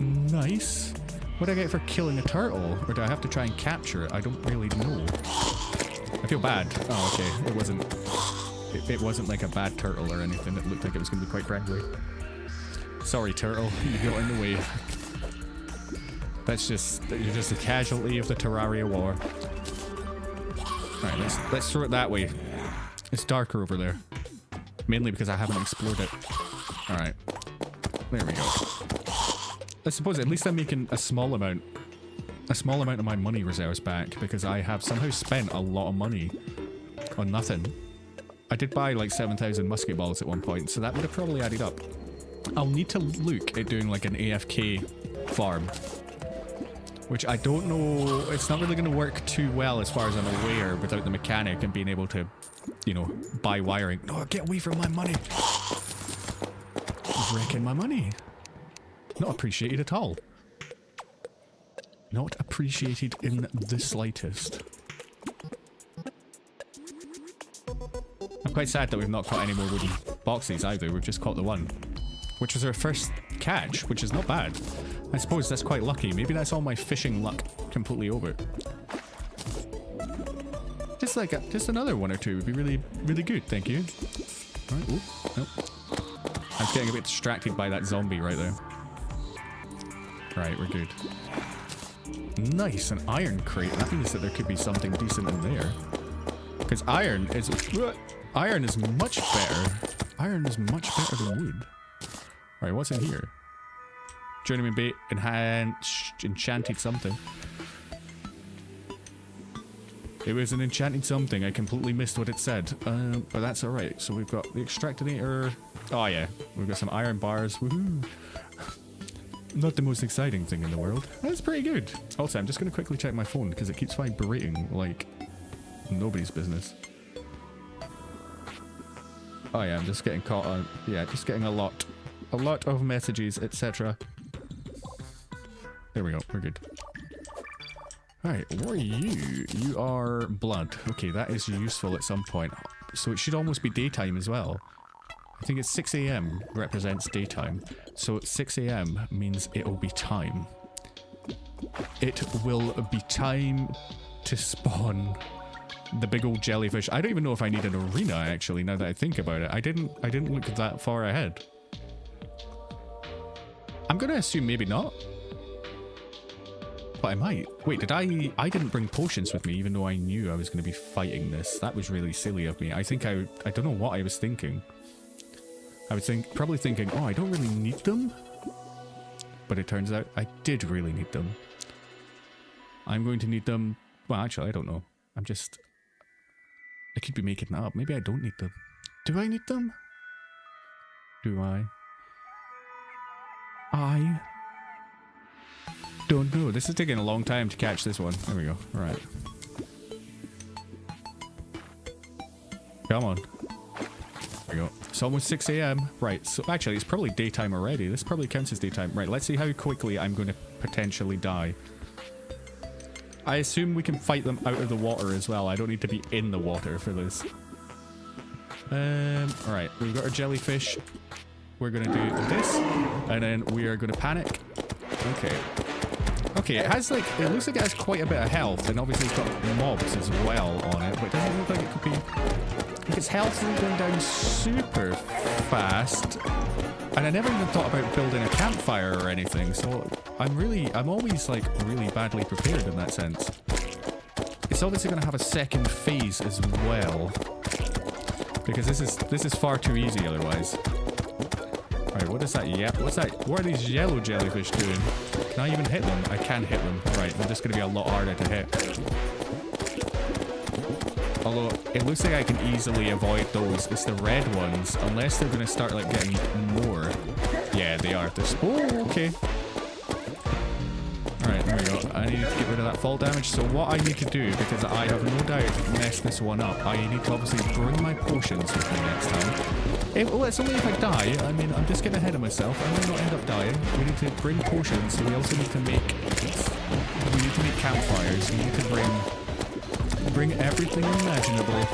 Nice. What do I get for killing a turtle? Or do I have to try and capture it? I don't really know. I feel bad. Oh, okay. It wasn't like a bad turtle or anything. It looked like it was going to be quite friendly. Sorry, turtle. You got in the way. You're just a casualty of the Terraria war. Alright, let's throw it that way. It's darker over there. Mainly because I haven't explored it. Alright. There we go. I suppose at least I'm making a small amount of my money reserves back, because I have somehow spent a lot of money on nothing. I did buy like 7,000 musket balls at one point, so that would have probably added up. I'll need to look at doing like an AFK farm, which I don't know, it's not really going to work too well as far as I'm aware without the mechanic and being able to, you know, buy wiring. No, get away from my money. Wrecking my money. Not appreciated at all. Not appreciated in the slightest. I'm quite sad that we've not caught any more wooden boxes either. We've just caught the one, which was our first catch, which is not bad. I suppose that's quite lucky. Maybe that's all my fishing luck completely over. Just another one or two would be really, really good. Thank you. All right. Ooh, nope. I was getting a bit distracted by that zombie right there. Right, we're good. Nice, an iron crate. That means that there could be something decent in there. Because iron is much better. Iron is much better than wood. Alright, what's in here? Journeyman bait, enchanted something. It was an enchanted something. I completely missed what it said. But that's alright. So we've got the extractinator. Oh yeah, we've got some iron bars. Woohoo! Not the most exciting thing in the world. That's pretty good. Also, I'm just going to quickly check my phone because it keeps vibrating like nobody's business. Oh yeah, I'm just getting caught on... Yeah, just getting a lot of messages, etc. There we go, we're good. Alright, what are you? You are blood. Okay, that is useful at some point. So it should almost be daytime as well. I think it's 6 AM represents daytime. So 6 AM means it'll be time. It will be time to spawn the big old jellyfish. I don't even know if I need an arena actually, now that I think about it. I didn't look that far ahead. I'm gonna assume maybe not. But I might. Wait, I didn't bring potions with me even though I knew I was gonna be fighting this. That was really silly of me. I think I don't know what I was thinking. I was probably thinking, oh, I don't really need them. But it turns out I did really need them. I'm going to need them. Well, actually, I don't know. I could be making that up. Maybe I don't need them. Do I need them? Do I? I don't know. This is taking a long time to catch this one. There we go. All right. Come on. There we go. It's almost 6 AM. Right, so actually it's probably daytime already. This probably counts as daytime. Right, let's see how quickly I'm going to potentially die. I assume we can fight them out of the water as well. I don't need to be in the water for this. Alright, we've got our jellyfish. We're going to do this. And then we are going to panic. Okay. Okay, it has like, it looks like it has quite a bit of health. And obviously it's got mobs as well on it. But it doesn't look like it could be... Like its health isn't going down super fast. And I never even thought about building a campfire or anything, so I'm always like really badly prepared in that sense. It's obviously going to have a second phase as well, because this is far too easy otherwise. Alright, what is that? Yep, what's that? What are these yellow jellyfish doing? Can I even hit them? I can hit them. Right, they're just going to be a lot harder to hit. Although, it looks like I can easily avoid those. It's the red ones, unless they're going to start, like, getting more. Yeah, they are. Oh, okay. Alright, there we go. I need to get rid of that fall damage. So what I need to do, because I have no doubt messed this one up, I need to obviously bring my potions with me next time. Well, it's only if I die. I mean, I'm just getting ahead of myself. I may not end up dying. We need to bring potions, so we also need to make... We need to make campfires. We need to bring everything imaginable.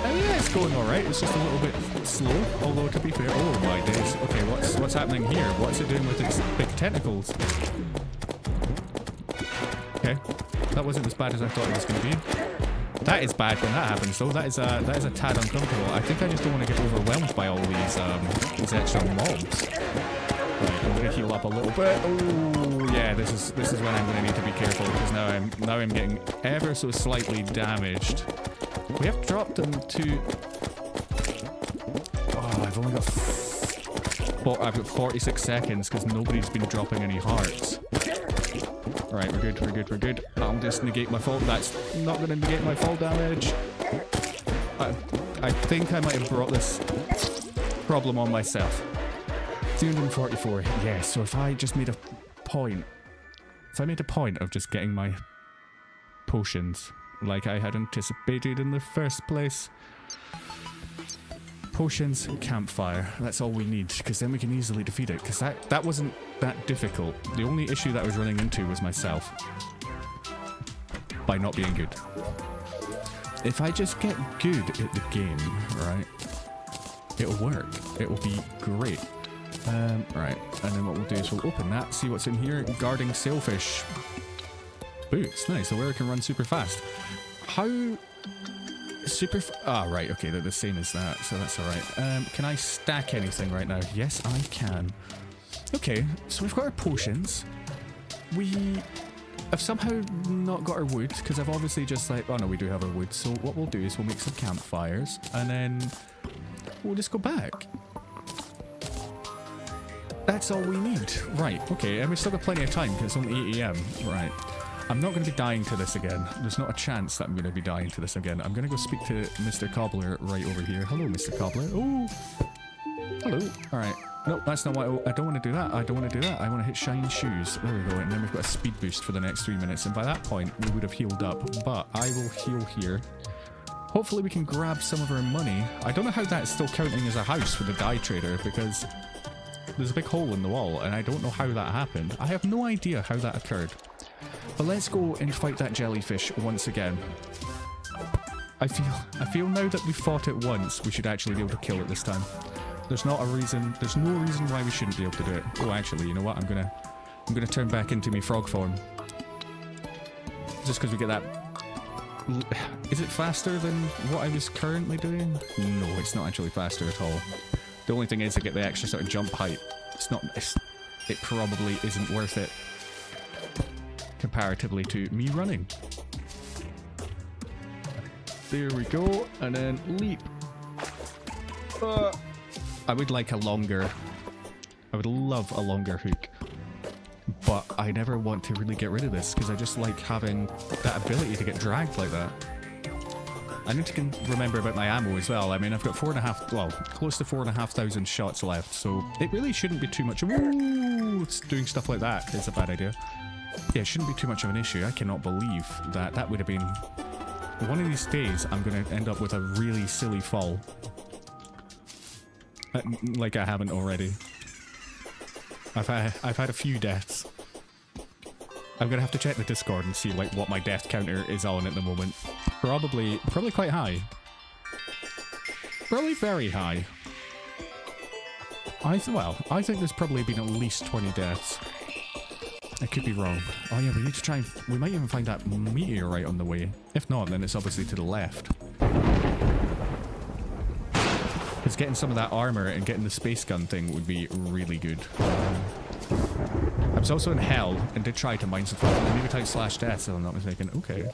Oh yeah, it's going alright. It's just a little bit slow, although to be fair... Oh my days. Okay, what's happening here? What's it doing with its big tentacles? Okay, that wasn't as bad as I thought it was going to be. That is bad when that happens though. That is a tad uncomfortable. I think I just don't want to get overwhelmed by all these extra mobs. Right, I'm gonna heal up a little bit. Oh yeah, this is when I'm gonna need to be careful, because now I'm getting ever so slightly damaged. We have dropped them to... Oh, I've only got I've got 46 seconds because nobody's been dropping any hearts. Right, we're good, we're good, we're good. I'll just negate my fall. That's not going to negate my fall damage. I think I might have brought this problem on myself. 244, yeah, so if I just made a point, of just getting my potions like I had anticipated in the first place. Potions, campfire, that's all we need, because then we can easily defeat it, because that wasn't that difficult. The only issue that I was running into was myself. By not being good. If I just get good at the game, right, it'll work. It will be great. Right, and then what we'll do is we'll open that, see what's in here. Guarding sailfish. Boots, nice, the wearer can run super fast. How... right, okay, they're the same as that, so that's alright. Can I stack anything right now? Yes, I can. Okay, so we've got our potions. We have somehow not got our wood, because I've obviously just like... Oh no, we do have our wood. So what we'll do is we'll make some campfires, and then we'll just go back. That's all we need. Right, okay, and we've still got plenty of time, because it's only 8 AM. Right. I'm not going to be dying to this again. There's not a chance that I'm going to be dying to this again. I'm going to go speak to Mr. Cobbler right over here. Hello, Mr. Cobbler. Oh! Hello. Alright. No, that's not what I don't want to do that. I don't want to do that. I want to hit shine shoes. There we go. And then we've got a speed boost for the next 3 minutes. And by that point, we would have healed up. But I will heal here. Hopefully we can grab some of our money. I don't know how that's still counting as a house for the dye trader, because there's a big hole in the wall, and I don't know how that happened. I have no idea how that occurred. But let's go and fight that jellyfish once again. I feel now that we've fought it once, we should actually be able to kill it this time. There's no reason why we shouldn't be able to do it. Oh, actually, you know what? I'm gonna turn back into me frog form. Just because we get that. Is it faster than what I was currently doing? No, it's not actually faster at all. The only thing is I get the extra sort of jump height. It probably isn't worth it comparatively to me running. There we go, and then leap. I would like a longer... I would love a longer hook. But I never want to really get rid of this, because I just like having that ability to get dragged like that. I need to remember about my ammo as well. I mean, I've got close to 4,500 shots left, so it really shouldn't be too much. Ooh, doing stuff like that is a bad idea. Yeah, it shouldn't be too much of an issue. I cannot believe that would have been... One of these days, I'm going to end up with a really silly fall. Like I haven't already. I've had a few deaths. I'm going to have to check the Discord and see like what my death counter is on at the moment. Probably quite high. Probably very high. I think there's probably been at least 20 deaths. I could be wrong. Oh yeah, we need to try and... We might even find that meteorite on the way. If not, then it's obviously to the left. Because getting some of that armor and getting the space gun thing would be really good. I was also in hell and did try to mine some Meteorite / death, so I'm not mistaken. Okay.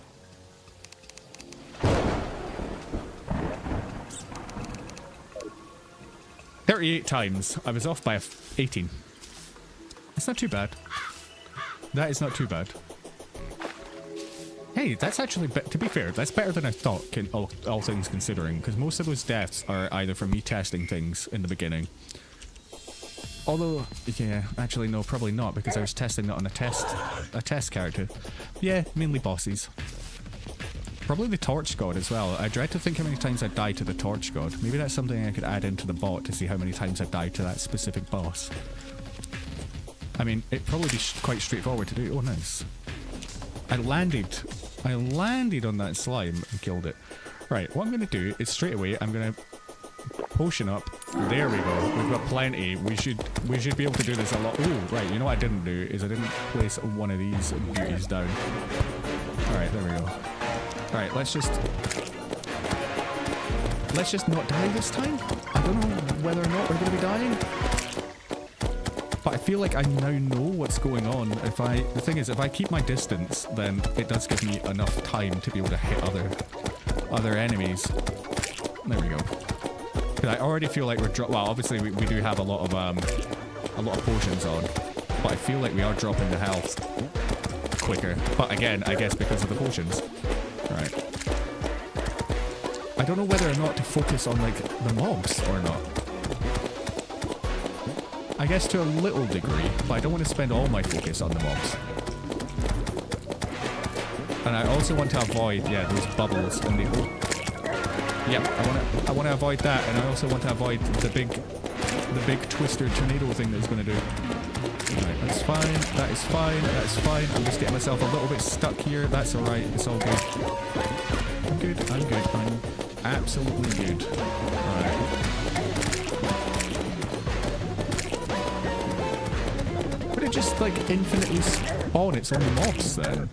$38 times. I was off by 18. It's not too bad. That is not too bad. Hey, that's actually, to be fair, that's better than I thought, all things considering, because most of those deaths are either from me testing things in the beginning. Although, yeah, actually no, probably not, because I was testing that on a test character. Yeah, mainly bosses. Probably the Torch God as well. I dread to think how many times I died to the Torch God. Maybe that's something I could add into the bot to see how many times I've died to that specific boss. I mean, it'd probably be quite straightforward to do. Oh, nice. I landed on that slime and killed it. Right, what I'm going to do is straight away, I'm going to potion up. There we go. We've got plenty. We should be able to do this a lot. Oh, right. You know what I didn't do is I didn't place one of these beauties down. Alright, there we go. Alright, let's just not die this time. I don't know whether or not we're going to be dying. But I feel like I now know what's going on. The thing is, if I keep my distance, then it does give me enough time to be able to hit other enemies. There we go. Because I already feel like we're well, obviously we do have a lot of potions on, but I feel like we are dropping the health quicker. But again, I guess because of the potions. Right. I don't know whether or not to focus on like the mobs or not. I guess to a little degree, but I don't want to spend all my focus on the mobs. And I also want to avoid, yeah, those bubbles and the... Yep, I want to avoid that, and I also want to avoid the big twister tornado thing that it's going to do. Right, that's fine, that is fine, that is fine. I'm just getting myself a little bit stuck here. That's alright, it's all good. I'm good, I'm absolutely good. Alright. Would it just like infinitely spawn its own mobs then?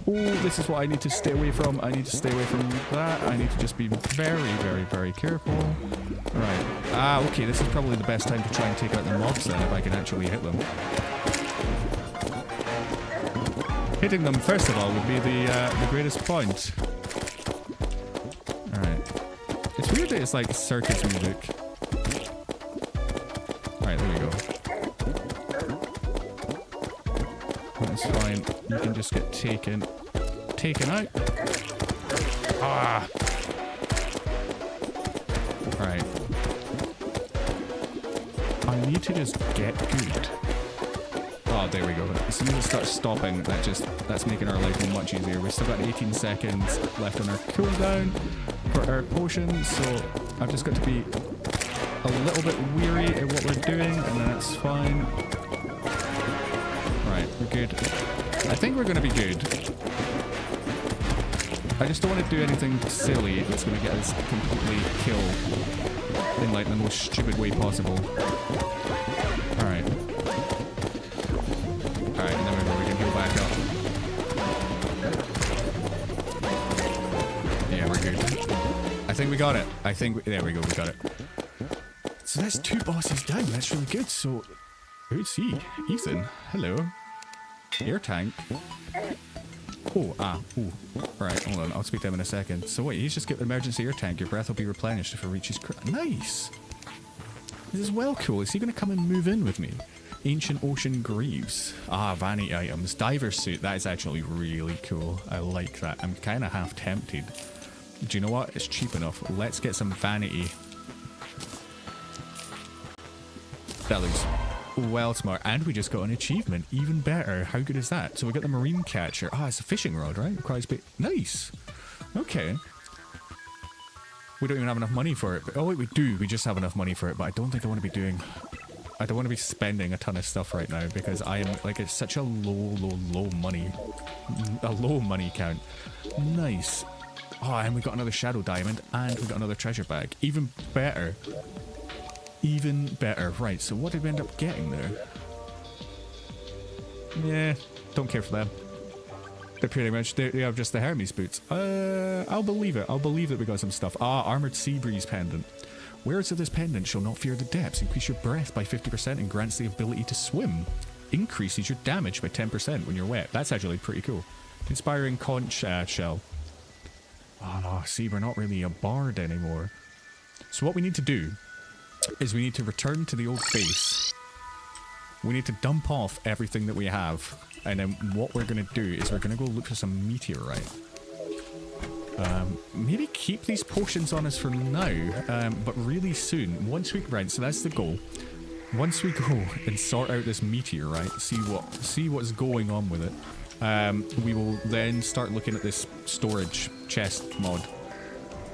Oh, this is what I need to stay away from. I need to stay away from that. I need to just be very, very, very careful. Right. Ah, okay, this is probably the best time to try and take out the mobs then, if I can actually hit them. Hitting them, first of all, would be the greatest point. Alright. It's weird that it's like circus music. Alright, there we go. That's fine. You can just get taken out. Ah! Right. I need to just get good. Oh, there we go. As soon as it starts stopping, that's making our life much easier. We've still got 18 seconds left on our cooldown for our potions, so I've just got to be a little bit weary of what we're doing, and that's fine. Right, we're good. I think we're going to be good. I just don't want to do anything silly that's going to get us completely killed in like the most stupid way possible. Alright. Alright, and then we can heal back up. Yeah, we're good. I think we got it. There we go, we got it. So that's 2 bosses down. That's really good. So, who's he? Ethan. Hello. Air tank. Oh, Right, hold on. I'll speak to him in a second. So wait, he's just got an emergency air tank. Your breath will be replenished if it reaches... Nice! This is well cool. Is he going to come and move in with me? Ancient Ocean Greaves. Ah, vanity items. Diver suit. That is actually really cool. I like that. I'm kind of half tempted. Do you know what? It's cheap enough. Let's get some vanity. That looks... well smart, and we just got an achievement. Even better. How good is that? So we got the marine catcher. Ah, it's a fishing rod, right? Requires bait. Nice. Okay. We don't even have enough money for it. Oh wait, we do. We just have enough money for it, but I don't think I want to be doing... I don't want to be spending a ton of stuff right now because I am like it's such a low money. A low money count. Nice. Oh, and we got another shadow diamond, and we got another treasure bag. Even better. Even better. Right, so what did we end up getting there? Yeah, don't care for them. They're pretty much, they are just the Hermes boots. I'll believe it. I'll believe that we got some stuff. Ah, Armored Sea Breeze Pendant. Wearers of this pendant shall not fear the depths. Increase your breath by 50% and grants the ability to swim. Increases your damage by 10% when you're wet. That's actually pretty cool. Inspiring conch shell. Oh, see, we're not really a bard anymore. So what we need to do is we need to return to the old base. We need to dump off everything that we have, and then what we're going to do is we're going to go look for some meteorite. Maybe keep these potions on us for now, but really soon, once we... Right, so that's the goal. Once we go and sort out this meteorite, see what's going on with it, we will then start looking at this storage chest mod.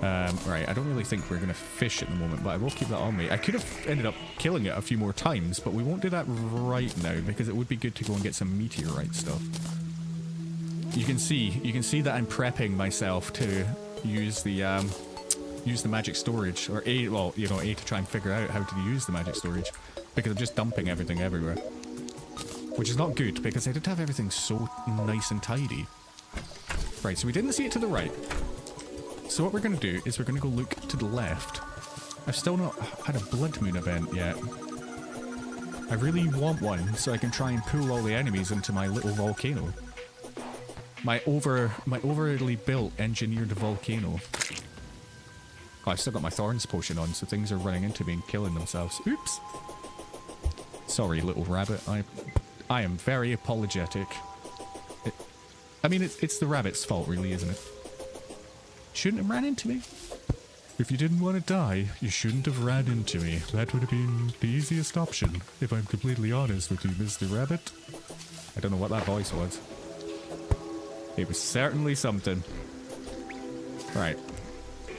Right, I don't really think we're going to fish at the moment, but I will keep that on me. I could have ended up killing it a few more times, but we won't do that right now, because it would be good to go and get some meteorite stuff. You can see that I'm prepping myself to use the magic storage, or to try and figure out how to use the magic storage, because I'm just dumping everything everywhere. Which is not good, because I did have everything so nice and tidy. Right, so we didn't see it to the right. So what we're going to do is we're going to go look to the left. I've still not had a blood moon event yet. I really want one so I can try and pull all the enemies into my little volcano. My overly built engineered volcano. Oh, I've still got my Thorns potion on, so things are running into me and killing themselves. Oops. Sorry, little rabbit. I am very apologetic. I mean, it's the rabbit's fault, really, isn't it? Shouldn't have ran into me. If you didn't want to die, you shouldn't have ran into me. That would have been the easiest option, if I'm completely honest with you, Mr. Rabbit. I don't know what that voice was. It was certainly something. Right.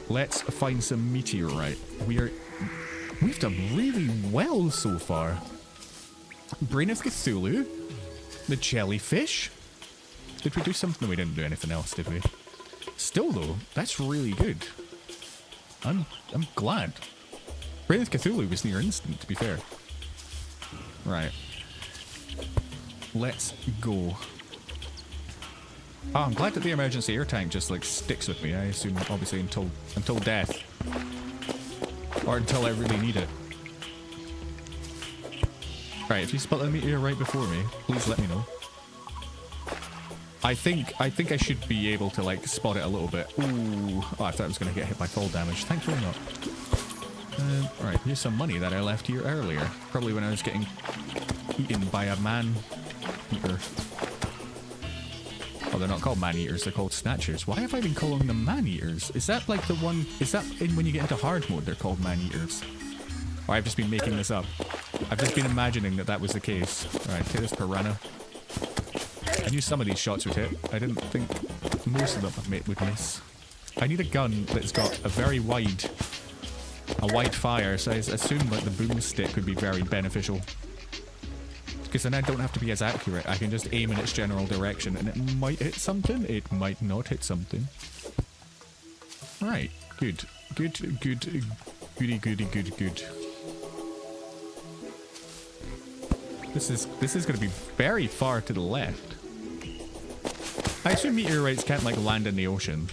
Let's find some meteorite. We've done really well so far. Brain of Cthulhu. The jellyfish. Did we do something? No, we didn't do anything else, did we? Still though, that's really good. I'm glad. Brain of Cthulhu was near instant, to be fair. Right. Let's go. Oh, I'm glad that the emergency air tank just like sticks with me. I assume obviously until death. Or until I really need it. Right, if you spot the meteor right before me, please let me know. I think I should be able to like spot it a little bit. Ooh. Oh, I thought I was gonna get hit by fall damage. Thankfully not. Right, here's some money that I left here earlier. Probably when I was getting eaten by a man-eater. Oh, they're not called man-eaters, they're called snatchers. Why have I been calling them man-eaters? Is that like the one... Is that in when you get into hard mode they're called man-eaters? Or I've just been making this up. I've just been imagining that was the case. Alright, take this piranha. I knew some of these shots would hit. I didn't think most of them would miss. I need a gun that's got a very wide fire, so I assume like the boomstick would be very beneficial. Because then I don't have to be as accurate. I can just aim in its general direction and it might hit something, it might not hit something. Right, good. Goody. This is going to be very far to the left. I assume meteorites can't like land in the ocean.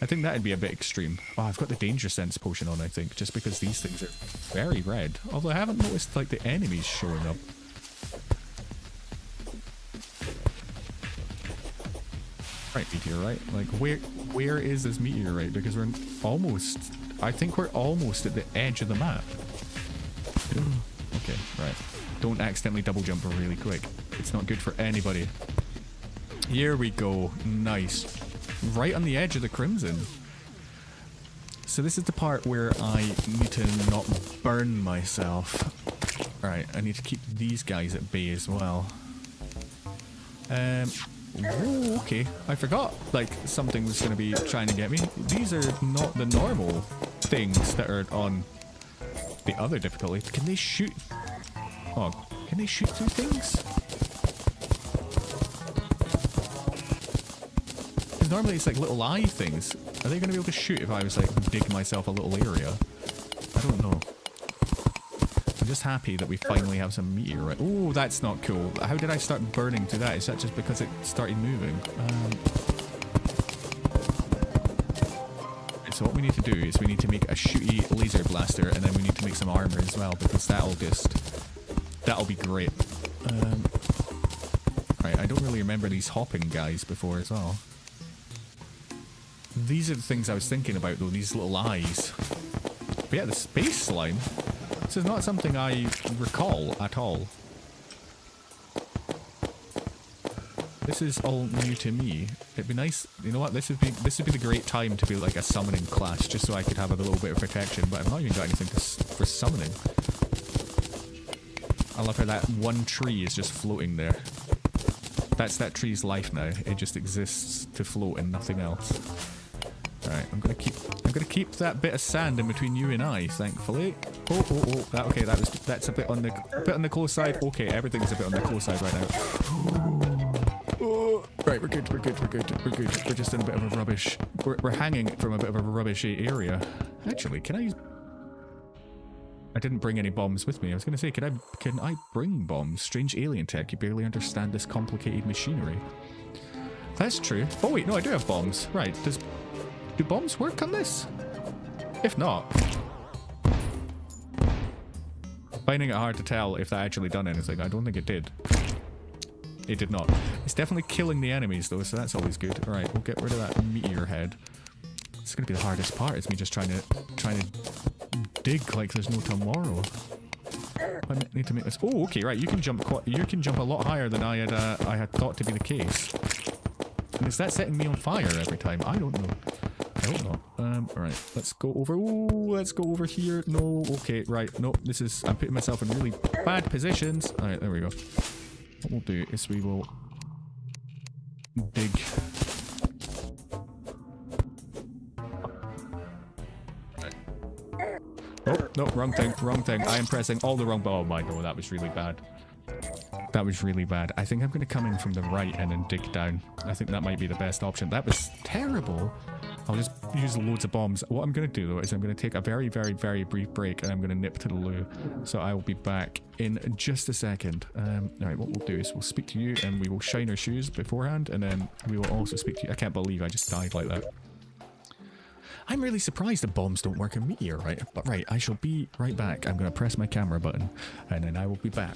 I think that'd be a bit extreme. Oh, I've got the danger sense potion on, I think, just because these things are very red. Although I haven't noticed like the enemies showing up. Right, meteorite. Like where is this meteorite? Because we're almost, I think we're almost at the edge of the map. Okay, right. Don't accidentally double jump really quick. It's not good for anybody. Here we go. Nice. Right on the edge of the crimson. So this is the part where I need to not burn myself. Right, I need to keep these guys at bay as well. Oh, okay. I forgot, like, something was going to be trying to get me. These are not the normal things that are on the other difficulty. Can they shoot? Oh, can they shoot through things? Because normally it's like little eye things. Are they going to be able to shoot if I was like dig myself a little area? I don't know. I'm just happy that we finally have some meteorite. Oh, that's not cool. How did I start burning through that? Is that just because it started moving? So what we need to do is we need to make a shooty laser blaster, and then we need to make some armor as well, because that'll be great. Right, I don't really remember these hopping guys before as well. These are the things I was thinking about though, these little eyes. But yeah, the space slime. This is not something I recall at all. This is all new to me. It'd be nice, you know what, this would be the great time to be like a summoning class, just so I could have a little bit of protection, but I've not even got anything for summoning. I love how that one tree is just floating there. That's that tree's life now. It just exists to float and nothing else. Right, I'm gonna keep that bit of sand in between you and I, thankfully. Oh, okay, that's a bit on the close side. Okay, everything's a bit on the close side right now. Right, we're good. We're just in a bit of a rubbish. We're hanging from a bit of a rubbishy area. Actually, can I didn't bring any bombs with me. I was gonna say, can I bring bombs? Strange alien tech. You barely understand this complicated machinery. That's true. Oh wait, no, I do have bombs. Right. Do bombs work on this? If not, finding it hard to tell if that actually done anything. I don't think it did. It did not. It's definitely killing the enemies though, so that's always good. Alright, we'll get rid of that meteor head. is going to be the hardest part. It's me just trying to dig like there's no tomorrow. I need to make this. Oh, okay, right. You can jump a lot higher than I had thought to be the case. And is that setting me on fire every time? I don't know. I don't know. Right. Let's go over. Ooh, let's go over here. No. Okay. Right. No. This is. I'm putting myself in really bad positions. All right. There we go. What we'll do is we will dig. Oh, no, wrong thing, wrong thing. I am pressing all the wrong... Oh my god, that was really bad. That was really bad. I think I'm going to come in from the right and then dig down. I think that might be the best option. That was terrible. I'll just use loads of bombs. What I'm going to do, though, is I'm going to take a very, very, very brief break and I'm going to nip to the loo. So I will be back in just a second. Alright, what we'll do is we'll speak to you and we will shine our shoes beforehand and then we will also speak to you. I can't believe I just died like that. I'm really surprised that bombs don't work in Meteorite. But right, I shall be right back. I'm going to press my camera button and then I will be back.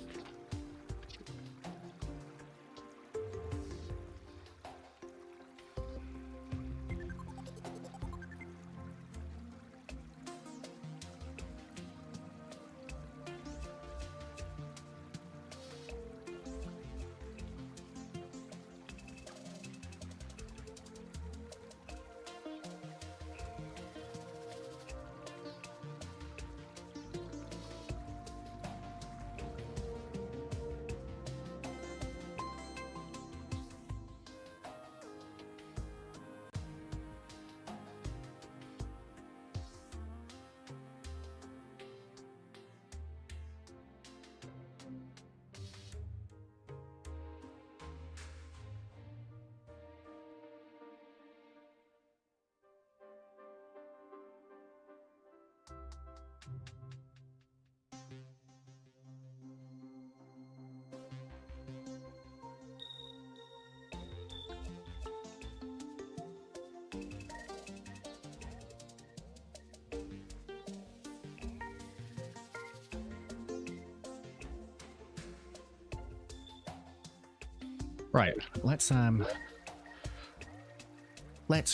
Right, let's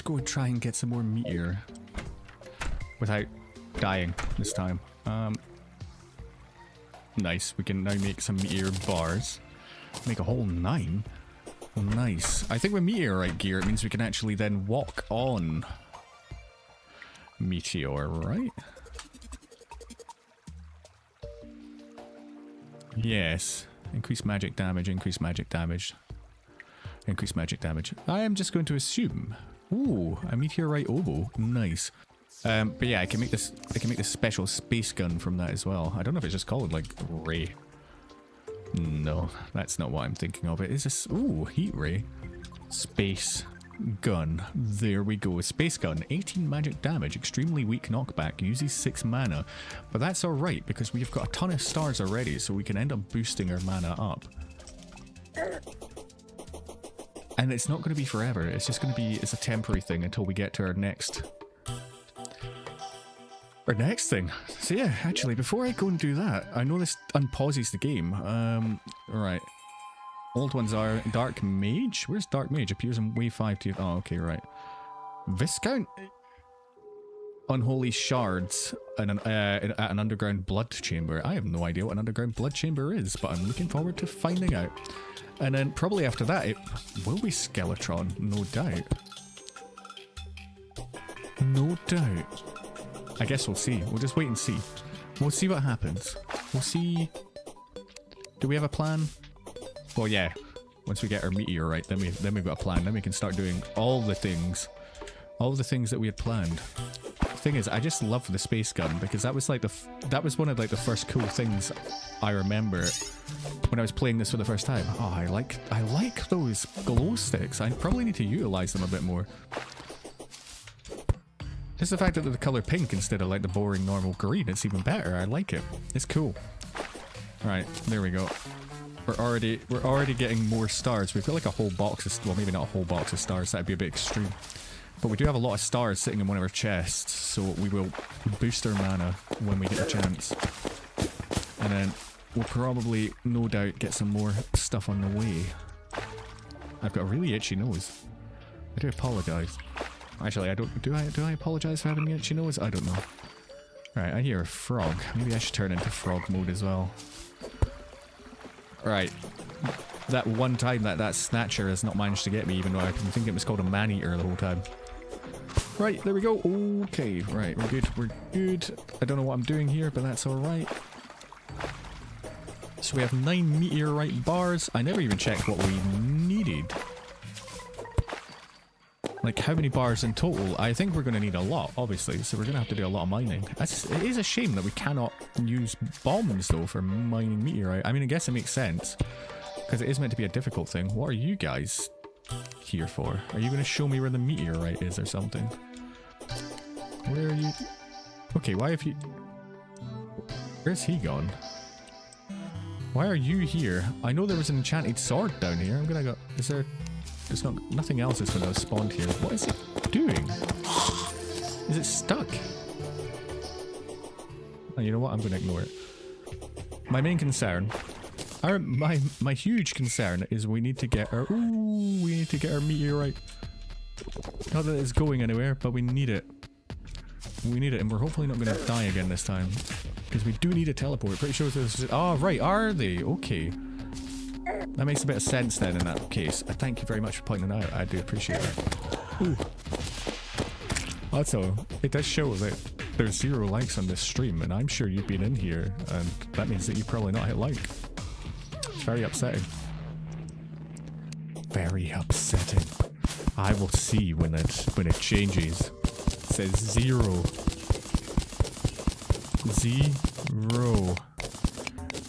go try and get some more meteor without dying this time. Nice, we can now make some meteor bars. Make a whole 9. Nice. I think with meteorite gear it means we can actually then walk on Meteor, right? Yes. Increase magic damage, increase magic damage. Increase magic damage. I am just going to assume. Ooh, a meteorite oboe. Nice. But yeah, I can make this special space gun from that as well. I don't know if it's just called like ray. No, that's not what I'm thinking of. It is this. Ooh, heat ray. Space gun. There we go. Space gun. 18 magic damage. Extremely weak knockback. Uses 6 mana. But that's alright because we've got a ton of stars already, so we can end up boosting our mana up. And it's not going to be forever. It's just going to be, it's a temporary thing until we get to our next thing. So yeah, actually, before I go and do that, I know this unpauses the game. Right. Old ones are Dark Mage. Where's Dark Mage? Appears in wave 5 to... Oh, okay, right. Viscount Unholy Shards at an underground blood chamber. I have no idea what an underground blood chamber is, but I'm looking forward to finding out. And then probably after that, it will be Skeletron, no doubt. No doubt. I guess we'll see. We'll just wait and see. We'll see what happens. We'll see. Do we have a plan? Well, yeah. Once we get our meteorite, then we've got a plan. Then we can start doing all the things that we had planned. The thing is, I just love the space gun because that was like that was one of like the first cool things I remember when I was playing this for the first time. Oh, I like those glow sticks. I probably need to utilize them a bit more. Just the fact that they're the color pink instead of like the boring normal green, it's even better. I like it. It's cool. Right, there we go. We're already getting more stars. We've got like a whole box of, well, maybe not a whole box of stars. That'd be a bit extreme. But we do have a lot of stars sitting in one of our chests, so we will boost our mana when we get a chance. And then we'll probably, no doubt, get some more stuff on the way. I've got a really itchy nose. I do apologise. Actually, I don't... Do I apologize for having itchy nose? I don't know. Right, I hear a frog. Maybe I should turn into frog mode as well. Right. That one time that snatcher has not managed to get me, even though I think it was called a man-eater the whole time. Right, there we go. Okay, right, we're good, we're good. I don't know what I'm doing here, but that's alright. So we have 9 meteorite bars. I never even checked what we needed. Like, how many bars in total? I think we're going to need a lot, obviously, so we're going to have to do a lot of mining. It is a shame that we cannot use bombs, though, for mining meteorite. I mean, I guess it makes sense, because it is meant to be a difficult thing. What are you guys here for? Are you going to show me where the meteorite is or something? Where are you? Okay, why have you... Where's he gone? Why are you here? I know there was an enchanted sword down here. I'm gonna go... Is there... There's not... Nothing else is gonna spawn here. What is it doing? Is it stuck? Oh, you know what? I'm gonna ignore it. My main concern... My huge concern is we need to get our... Ooh, we need to get our meteorite. Not that it's going anywhere, but we need it. We need it, and we're hopefully not gonna die again this time. Because we do need a teleport. Pretty sure this is... Oh, right, are they? Okay. That makes a bit of sense then in that case. I thank you very much for pointing it out. I do appreciate that. Ooh. Also, it does show that there's 0 likes on this stream, and I'm sure you've been in here, and that means that you've probably not hit like. It's very upsetting. Very upsetting. I will see when it changes. It says 0. 0.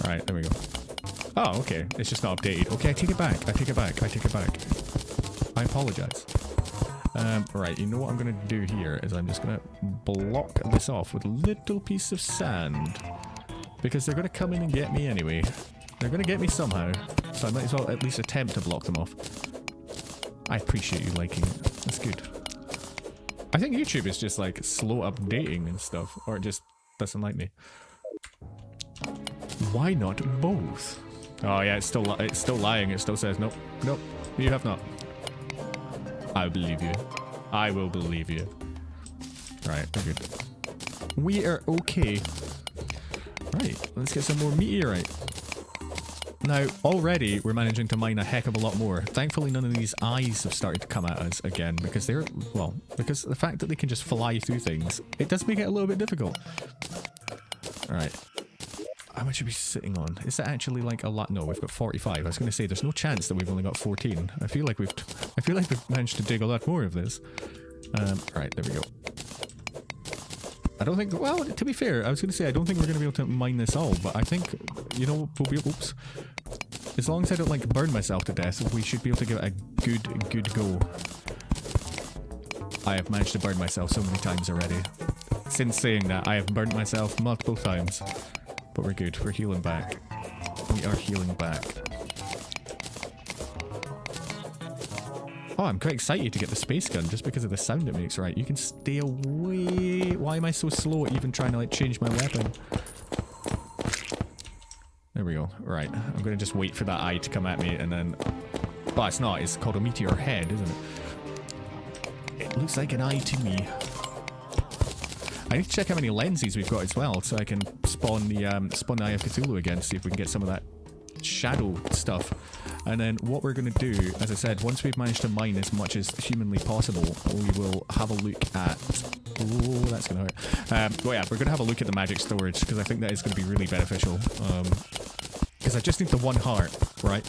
Right, there we go. Oh, okay. It's just not updated. Okay, I take it back. I take it back. I take it back. I apologize. Right, you know what I'm going to do here is I'm just going to block this off with a little piece of sand. Because they're going to come in and get me anyway. They're going to get me somehow. So I might as well at least attempt to block them off. I appreciate you liking it. That's good. I think YouTube is just like slow updating and stuff. Or it just doesn't like me. Why not both? Oh yeah, it's still lying. It still says nope, nope. You have not. I believe you. I will believe you. Right, we're good. We are okay. Right, let's get some more meteorite. Now, already we're managing to mine a heck of a lot more. Thankfully, none of these eyes have started to come at us again because they're, well, because the fact that they can just fly through things, it does make it a little bit difficult. Alright. How much are we sitting on? Is that actually like a lot? No, we've got 45. I was going to say, there's no chance that we've only got 14. I feel like we've managed to dig a lot more of this. Right, there we go. I don't think, well, to be fair, I was going to say, I don't think we're going to be able to mine this all, but I think, you know, we'll be, oops. As long as I don't, like, burn myself to death, we should be able to give it a good go. I have managed to burn myself so many times already. Since saying that, I have burnt myself multiple times. But we're good. We're healing back. We are healing back. Oh, I'm quite excited to get the space gun just because of the sound it makes, right? You can stay away. Why am I so slow at even trying to, like, change my weapon? There we go. Right. I'm going to just wait for that eye to come at me and then... Well, it's not. It's called a meteor head, isn't it? It looks like an eye to me. I need to check how many lenses we've got as well, so I can spawn the Eye of Cthulhu again, see if we can get some of that shadow stuff. And then what we're going to do, as I said, once we've managed to mine as much as humanly possible, we will have a look at... Oh, that's going to hurt. Well, yeah, we're going to have a look at the magic storage, because I think that is going to be really beneficial. Because I just need the 1 heart, right?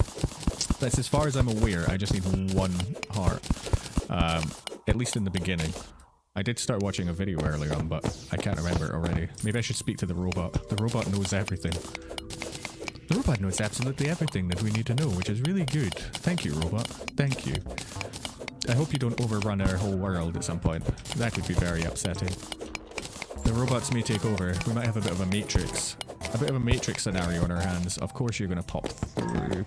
That's as far as I'm aware, I just need 1 heart. At least in the beginning. I did start watching a video earlier on, but I can't remember it already. Maybe I should speak to the robot. The robot knows everything. The robot knows absolutely everything that we need to know, which is really good. Thank you, robot. Thank you. I hope you don't overrun our whole world at some point. That would be very upsetting. The robots may take over. We might have a bit of a Matrix. A bit of a Matrix scenario on our hands. Of course you're going to pop through.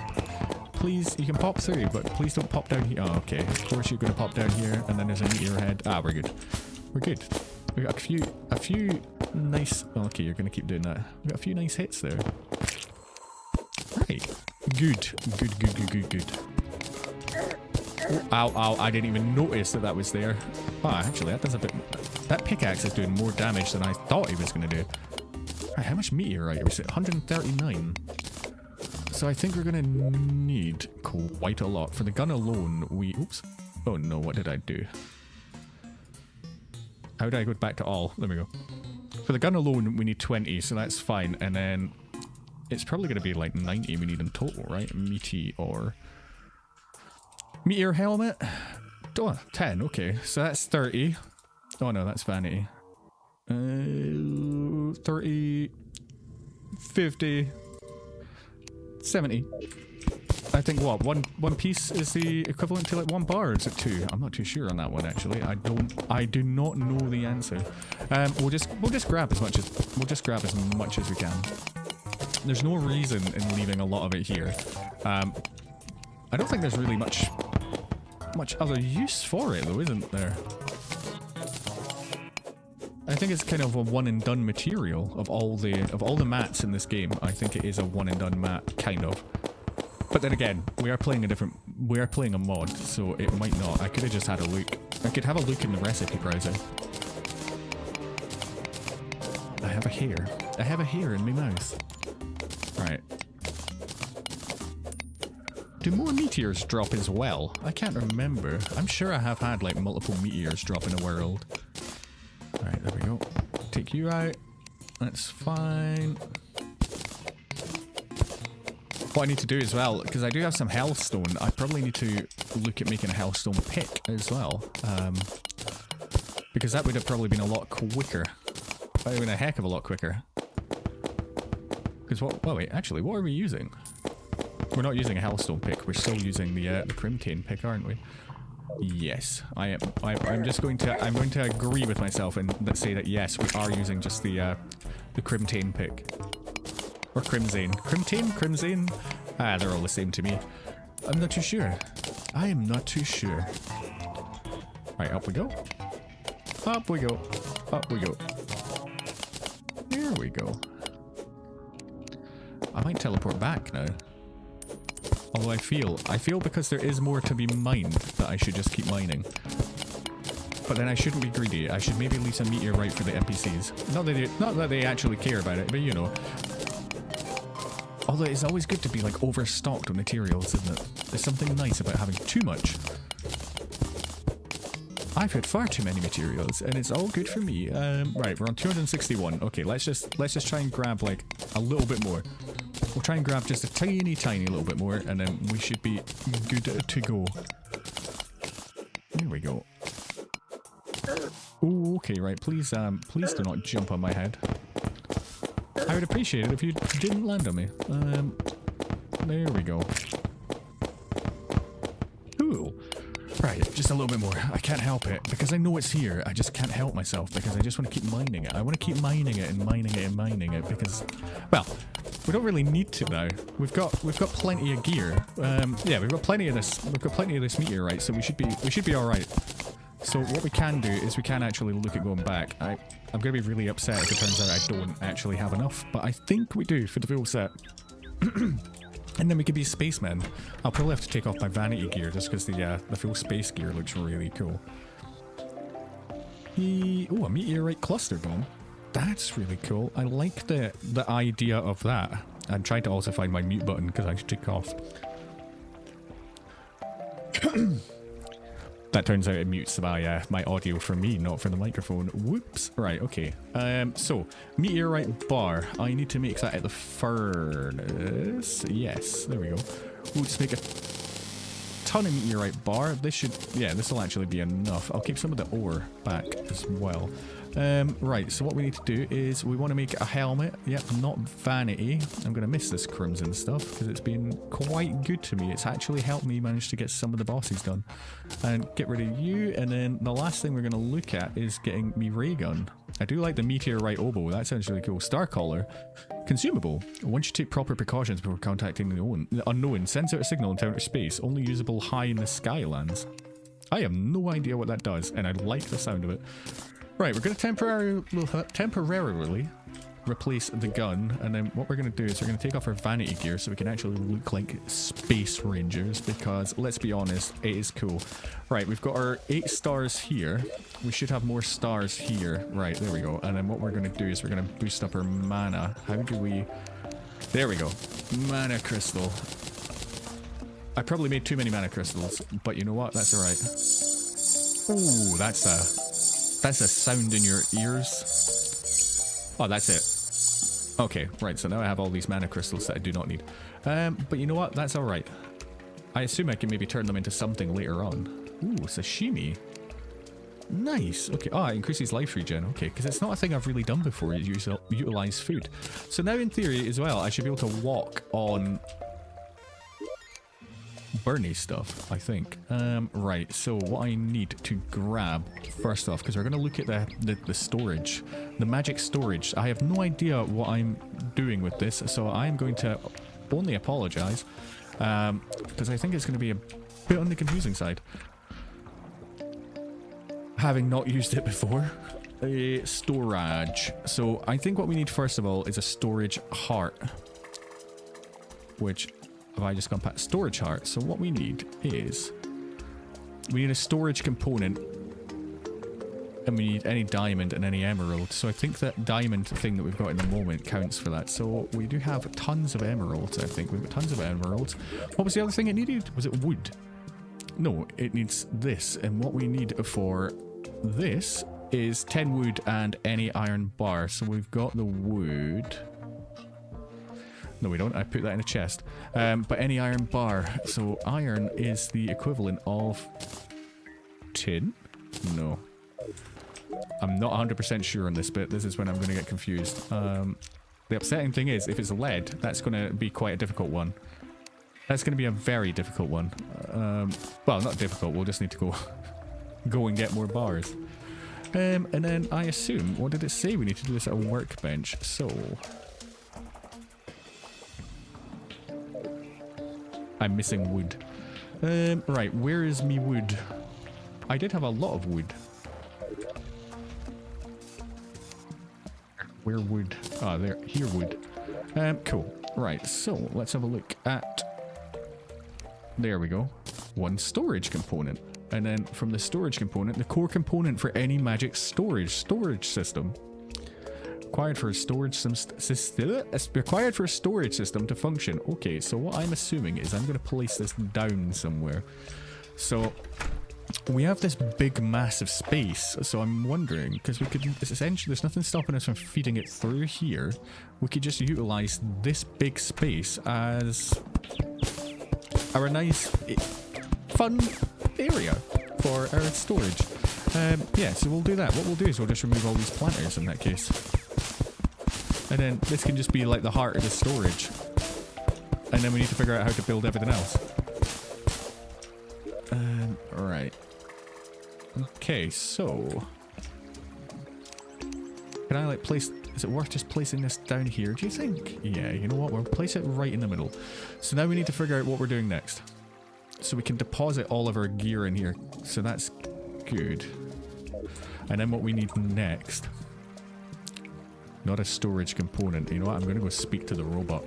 Please, you can pop through, but please don't pop down here. Oh, okay. Of course you're going to pop down here, and then there's a meteor head. Ah, we're good. We're good. We got a few nice... Oh, okay, you're going to keep doing that. We got a few nice hits there. Right. Good. Good. Oh, ow, ow, I didn't even notice that that was there. Oh, actually, that does a bit... That pickaxe is doing more damage than I thought he was going to do. Right, how much meteorite was it? 139. So I think we're going to need quite a lot. For the gun alone, we... Oops. Oh no, what did I do? How did I go back to all? There we go. For the gun alone, we need 20, so that's fine. And then it's probably going to be like 90 we need in total, right? Meteor. Meteor helmet. Oh, 10, okay. So that's 30. Oh no, that's vanity. 30, 50, 70. I think what, one piece is the equivalent to like 1 bar, or is it 2? I'm not too sure on that one actually. I do not know the answer. We'll just grab as much as we can. There's no reason in leaving a lot of it here. I don't think there's really much other use for it though, isn't there? I think it's kind of a one and done material of all the mats in this game. I think it is a one and done mat, kind of. But then again, we are playing a mod, so it might not. I could have just had a look. I could have a look in the recipe browser. I have a hair. I have a hair in my mouth. Right. Do more meteors drop as well? I can't remember. I'm sure I have had like multiple meteors drop in a world. Alright, there we go. Take you out. That's fine. What I need to do as well, because I do have some hellstone, I probably need to look at making a hellstone pick as well. Because that would have probably been a lot quicker. That would have been a heck of a lot quicker. Because what, oh wait, actually, what are we using? We're not using a hellstone pick, we're still using the Crimtane pick, aren't we? Yes, I am. I'm going to agree with myself and say that yes, we are using just the Crimtane pick. Or Crimzane. Crimtane? Crimzane? Ah, they're all the same to me. I'm not too sure. I am not too sure. Right, up we go. Up we go. Up we go. Here we go. I might teleport back now. Although I feel because there is more to be mined that I should just keep mining. But then I shouldn't be greedy. I should maybe leave some meteorite for the NPCs. Not that they actually care about it, but you know. Although it's always good to be like overstocked with materials, isn't it? There's something nice about having too much. I've had far too many materials, and it's all good for me. Right, we're on 261. Okay, let's just try and grab like a little bit more. We'll try and grab just a tiny little bit more, and then we should be good to go. There we go. Oh, okay, right. Please do not jump on my head. I would appreciate it if you didn't land on me. There we go. Ooh. Right, just a little bit more. I can't help it, because I know it's here. I just can't help myself, because I just want to keep mining it. I want to keep mining it and mining it and mining it, because, well, we don't really need to now. We've got plenty of gear. Yeah, we've got plenty of this. We've got plenty of this meteorite, so we should be all right. So what we can do is we can actually look at going back. I'm going to be really upset if it turns out I don't actually have enough, but I think we do for the full set. And then we could be spacemen. I'll probably have to take off my vanity gear just because the full space gear looks really cool. Oh, a meteorite cluster bomb. That's really cool. I like the idea of that. I'm trying to also find my mute button because I took off. That turns out it mutes my audio for me, not for the microphone. Whoops. Right, okay. So, meteorite bar. I need to make that at the furnace. Yes, there we go. We'll just make a ton of meteorite bar. This will actually be enough. I'll keep some of the ore back as well. Right, so what we need to do is we want to make a helmet. Yep, not vanity. I'm going to miss this crimson stuff because it's been quite good to me. It's actually helped me manage to get some of the bosses done. And get rid of you, and then the last thing we're going to look at is getting me ray gun. I do like the meteorite oboe. That sounds really cool. Star collar. Consumable. Once you take proper precautions before contacting the unknown, sends out a signal into outer space, only usable high in the skylands. I have no idea what that does, and I like the sound of it. Right, we're going to temporarily replace the gun, and then what we're going to do is we're going to take off our vanity gear so we can actually look like space rangers, because let's be honest, it is cool. Right, we've got our 8 stars here. We should have more stars here. Right, there we go. And then what we're going to do is we're going to boost up our mana. How do we... There we go. Mana crystal. I probably made too many mana crystals, but you know what? That's alright. Ooh, that's a sound in your ears. Oh, that's it. Okay, right, so now I have all these mana crystals that I do not need. But you know what? That's alright. I assume I can maybe turn them into something later on. Ooh, sashimi. Nice. Okay. Oh, it increases life regen. Okay, because it's not a thing I've really done before, utilize food. So now in theory as well, I should be able to walk on burny stuff, I think. Right, so what I need to grab first off, because we're going to look at the storage, the magic storage. I have no idea what I'm doing with this, so I'm going to only apologize, because I think it's going to be a bit on the confusing side, having not used it before. Storage. So I think what we need first of all is a storage heart, which have I just gone past storage heart. So what we need is we need a storage component, and we need any diamond and any emerald. So I think that diamond thing that we've got in the moment counts for that. So we do have tons of emeralds. I think we've got tons of emeralds. What was the other thing it needed? Was it wood? No, it needs this, and what we need for this is 10 wood and any iron bar. So we've got the wood. No, we don't. I put that in a chest. But any iron bar. So iron is the equivalent of tin? No. I'm not 100% sure on this bit. This is when I'm going to get confused. The upsetting thing is, if it's lead, that's going to be quite a difficult one. That's going to be a very difficult one. Well, not difficult. We'll just need to go and get more bars. And then I assume, what did it say? We need to do this at a workbench. So I'm missing wood. Right, where is me wood? I did have a lot of wood. Where wood? Ah, there. Here wood. Cool. Right, so let's have a look at... There we go. One storage component. And then from the storage component, the core component for any magic storage system. Required for a storage system to function. Okay, so what I'm assuming is I'm going to place this down somewhere. So we have this big massive space, so I'm wondering, because we could essentially, there's nothing stopping us from feeding it through here. We could just utilize this big space as our nice fun area for our storage. Yeah, so we'll do that. What we'll do is we'll just remove all these planters in that case. And then this can just be like the heart of the storage. And then we need to figure out how to build everything else. Right. Okay, so... Can I like place... Is it worth just placing this down here, do you think? Yeah, you know what? We'll place it right in the middle. So now we need to figure out what we're doing next. So we can deposit all of our gear in here. So that's good. And then what we need next... Not a storage component. You know what? I'm going to go speak to the robot.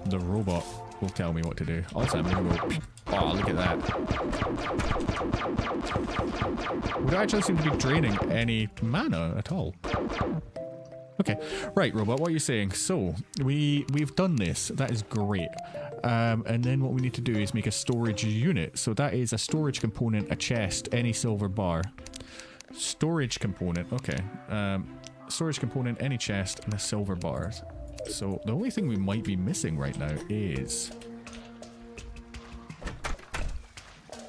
The robot will tell me what to do. Also, I'm going to go... Oh, look at that. We don't actually seem to be draining any mana at all. Okay. Right, robot, what are you saying? So, we've done this. That is great. And then what we need to do is make a storage unit. So that is a storage component, a chest, any silver bar. Storage component. Okay. Storage component, any chest, and a silver bar. So the only thing we might be missing right now is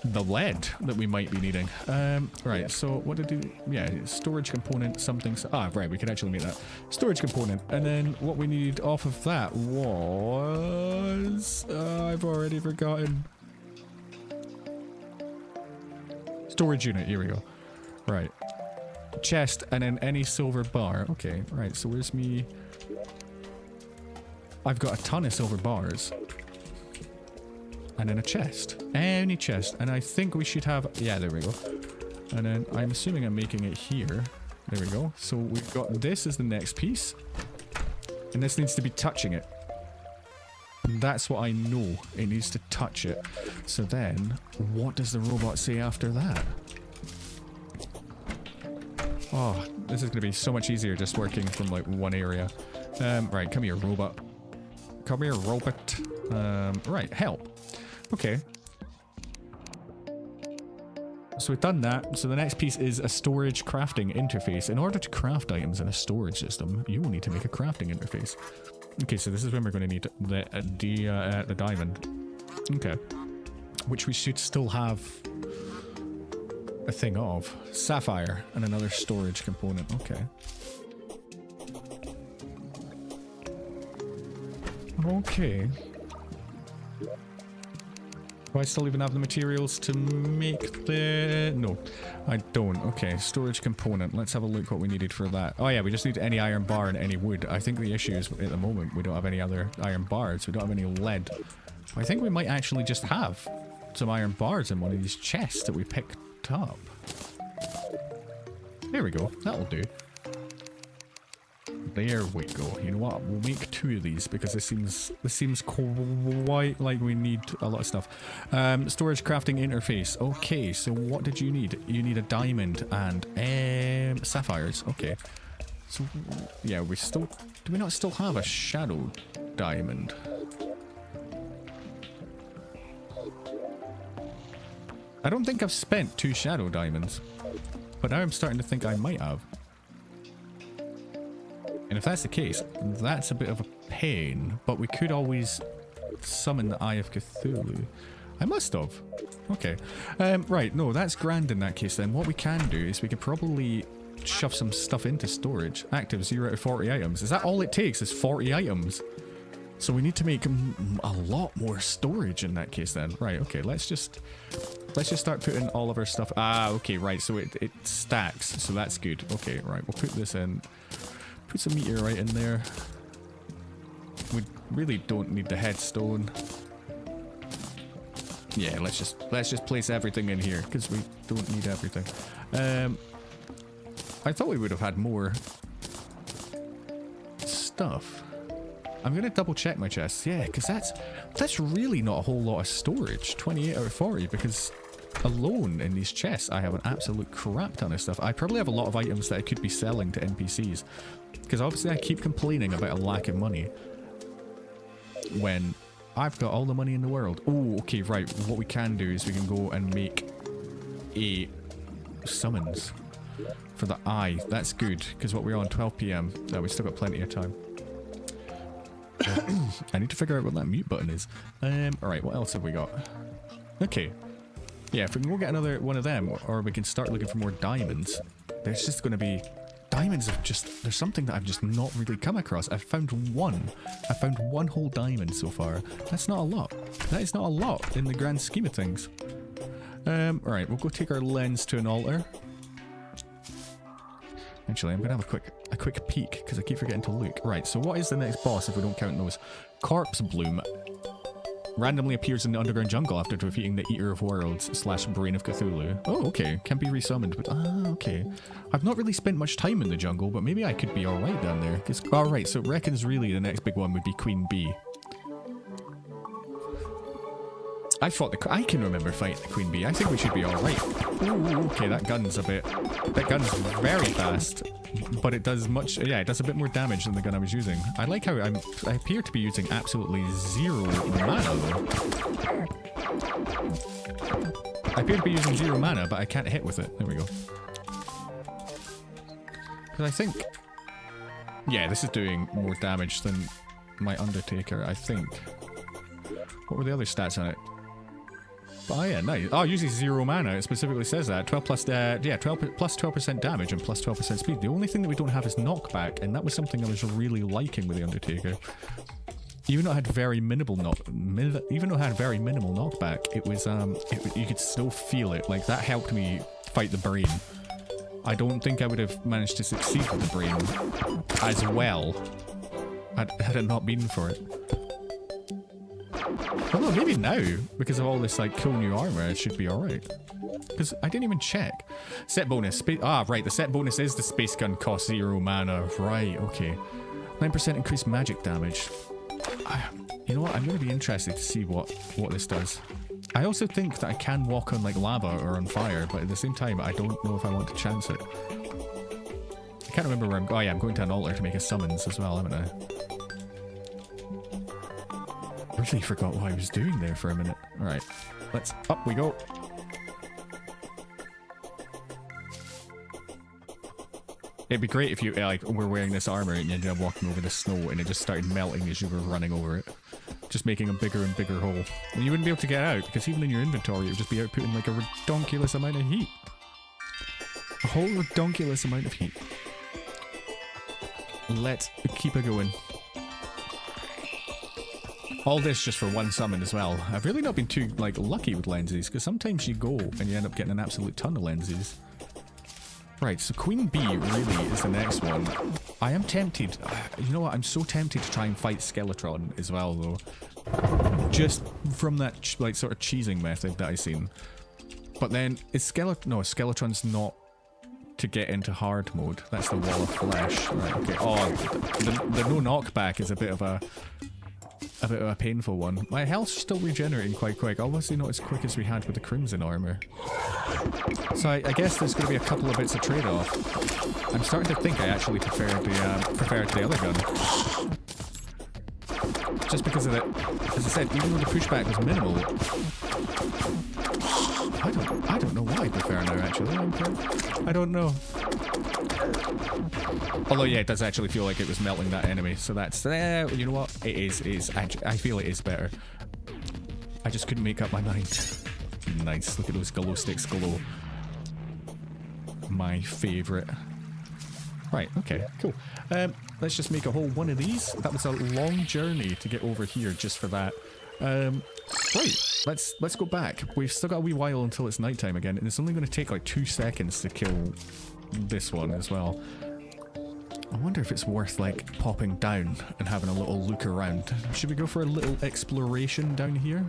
the lead that we might be needing. Right, so what did we... Yeah, storage component, something... Ah, right, we can actually make that. Storage component. And then what we needed off of that was... I've already forgotten. Storage unit, here we go. Right. Chest, and then any silver bar. Okay, right, so where's me... I've got a ton of silver bars. And then a chest. Any chest. And I think we should have... Yeah, there we go. And then I'm assuming I'm making it here. There we go. So we've got this as the next piece. And this needs to be touching it. And that's what I know. It needs to touch it. So then, what does the robot say after that? Oh, this is going to be so much easier just working from like one area. Right, come here, robot. Come here, robot. Right, help. Okay. So we've done that. So the next piece is a storage crafting interface. In order to craft items in a storage system, you will need to make a crafting interface. Okay, so this is when we're going to need the diamond. Okay. Which we should still have a thing of. Sapphire and another storage component. Okay. Okay. Do I still even have the materials to make the... No, I don't. Okay, storage component. Let's have a look what we needed for that. Oh yeah, we just need any iron bar and any wood. I think the issue is, at the moment, we don't have any other iron bars. We don't have any lead. I think we might actually just have some iron bars in one of these chests that we picked up. There we go. That'll do. There we go. You know what? We'll make 2 of these because this seems quite like we need a lot of stuff. Storage crafting interface. Okay, so what did you need? You need a diamond and sapphires. Okay. So yeah, we still do we not still have a shadow diamond? I don't think I've spent 2 shadow diamonds, but now I'm starting to think I might have. And if that's the case, that's a bit of a pain, but we could always summon the Eye of Cthulhu. I must have. Okay. Right, no, that's grand in that case then. What we can do is we can probably shove some stuff into storage. Active 0 out of 40 items. Is that all it takes is 40 items? So we need to make a lot more storage in that case then. Right, okay, let's just start putting all of our stuff. Ah, okay, right, so it stacks, so that's good. Okay, right, we'll put this in. Put some meteorite in there. We really don't need the headstone. Yeah, let's just place everything in here because we don't need everything. I thought we would have had more stuff. I'm gonna double check my chests. Yeah, because that's really not a whole lot of storage. 28 out of 40 because alone in these chests I have an absolute crap ton of stuff. I probably have a lot of items that I could be selling to NPCs. Because obviously I keep complaining about a lack of money when I've got all the money in the world. Oh, okay, right. What we can do is we can go and make a summons for the eye. That's good, because what we're on 12 PM. No, we've still got plenty of time. I need to figure out what that mute button is. Alright, what else have we got? Okay. Yeah, if we can go get another one of them, or we can start looking for more diamonds. There's just going to be... Diamonds have just... There's something that I've just not really come across. I've found one. I found one whole diamond so far. That's not a lot. That is not a lot in the grand scheme of things. Alright, we'll go take our lens to an altar. Actually, I'm going to have a quick peek, because I keep forgetting to look. Right, so what is the next boss if we don't count those? Corpse Bloom. Randomly appears in the underground jungle after defeating the Eater of Worlds / Brain of Cthulhu. Oh, okay. Can be resummoned, but... Ah, okay. I've not really spent much time in the jungle, but maybe I could be alright down there. Alright, so it reckons really the next big one would be Queen Bee. I can remember fighting the Queen Bee. I think we should be alright. Ooh, okay, that gun's very fast. But it does much... Yeah, it does a bit more damage than the gun I was using. I like how I appear to be using absolutely zero mana, though. I appear to be using 0 mana, but I can't hit with it. There we go. Because I think... Yeah, this is doing more damage than my Undertaker, I think. What were the other stats on it? Oh yeah, nice. Oh, uses 0 mana. It specifically says that. 12 plus, yeah, 12 plus 12% damage and plus 12% speed. The only thing that we don't have is knockback, and that was something I was really liking with the Undertaker. Even though it had very minimal knockback, it was you could still feel it. Like that helped me fight the brain. I don't think I would have managed to succeed with the brain as well had it not been for it. Although maybe now, because of all this like cool new armor, it should be alright. Because I didn't even check. Set bonus. Right, the set bonus is the space gun costs 0 mana. Right, okay. 9% increased magic damage. You know what? I'm going to be interested to see what this does. I also think that I can walk on like lava or on fire, but at the same time, I don't know if I want to chance it. I can't remember where I'm going. Oh yeah, I'm going to an altar to make a summons as well, haven't I? Really forgot what I was doing there for a minute. Alright, up we go. It'd be great if you like were wearing this armor and you ended up walking over the snow and it just started melting as you were running over it. Just making a bigger and bigger hole. And you wouldn't be able to get out because even in your inventory it would just be outputting like a redonkulous amount of heat. A whole redonkulous amount of heat. Let's keep it going. All this just for one summon as well. I've really not been too like lucky with lenses because sometimes you go and you end up getting an absolute ton of lenses. Right, so Queen Bee really is the next one. I am tempted. You know what? I'm so tempted to try and fight Skeletron as well, though. Just from that like sort of cheesing method that I've seen. But then is Skeletron's not to get into hard mode. That's the wall of flesh. Right, okay. Oh, the no knockback is a bit of a painful one. My health's still regenerating quite quick. Obviously not as quick as we had with the Crimson armor. So I guess there's going to be a couple of bits of trade-off. I'm starting to think I actually prefer the other gun. Just because of it, as I said, even though the pushback was minimal, I don't know why I prefer now actually. I don't know. Although yeah, it does actually feel like it was melting that enemy, so that's you know what? It is actually, I feel it is better. I just couldn't make up my mind. Nice, look at those glow sticks glow. My favourite. Right, okay, cool. Let's just make a whole one of these. That was a long journey to get over here just for that. Right, let's go back. We've still got a wee while until it's nighttime again, and it's only going to take like 2 seconds to kill this one as well. I wonder if it's worth like popping down and having a little look around. Should we go for a little exploration down here?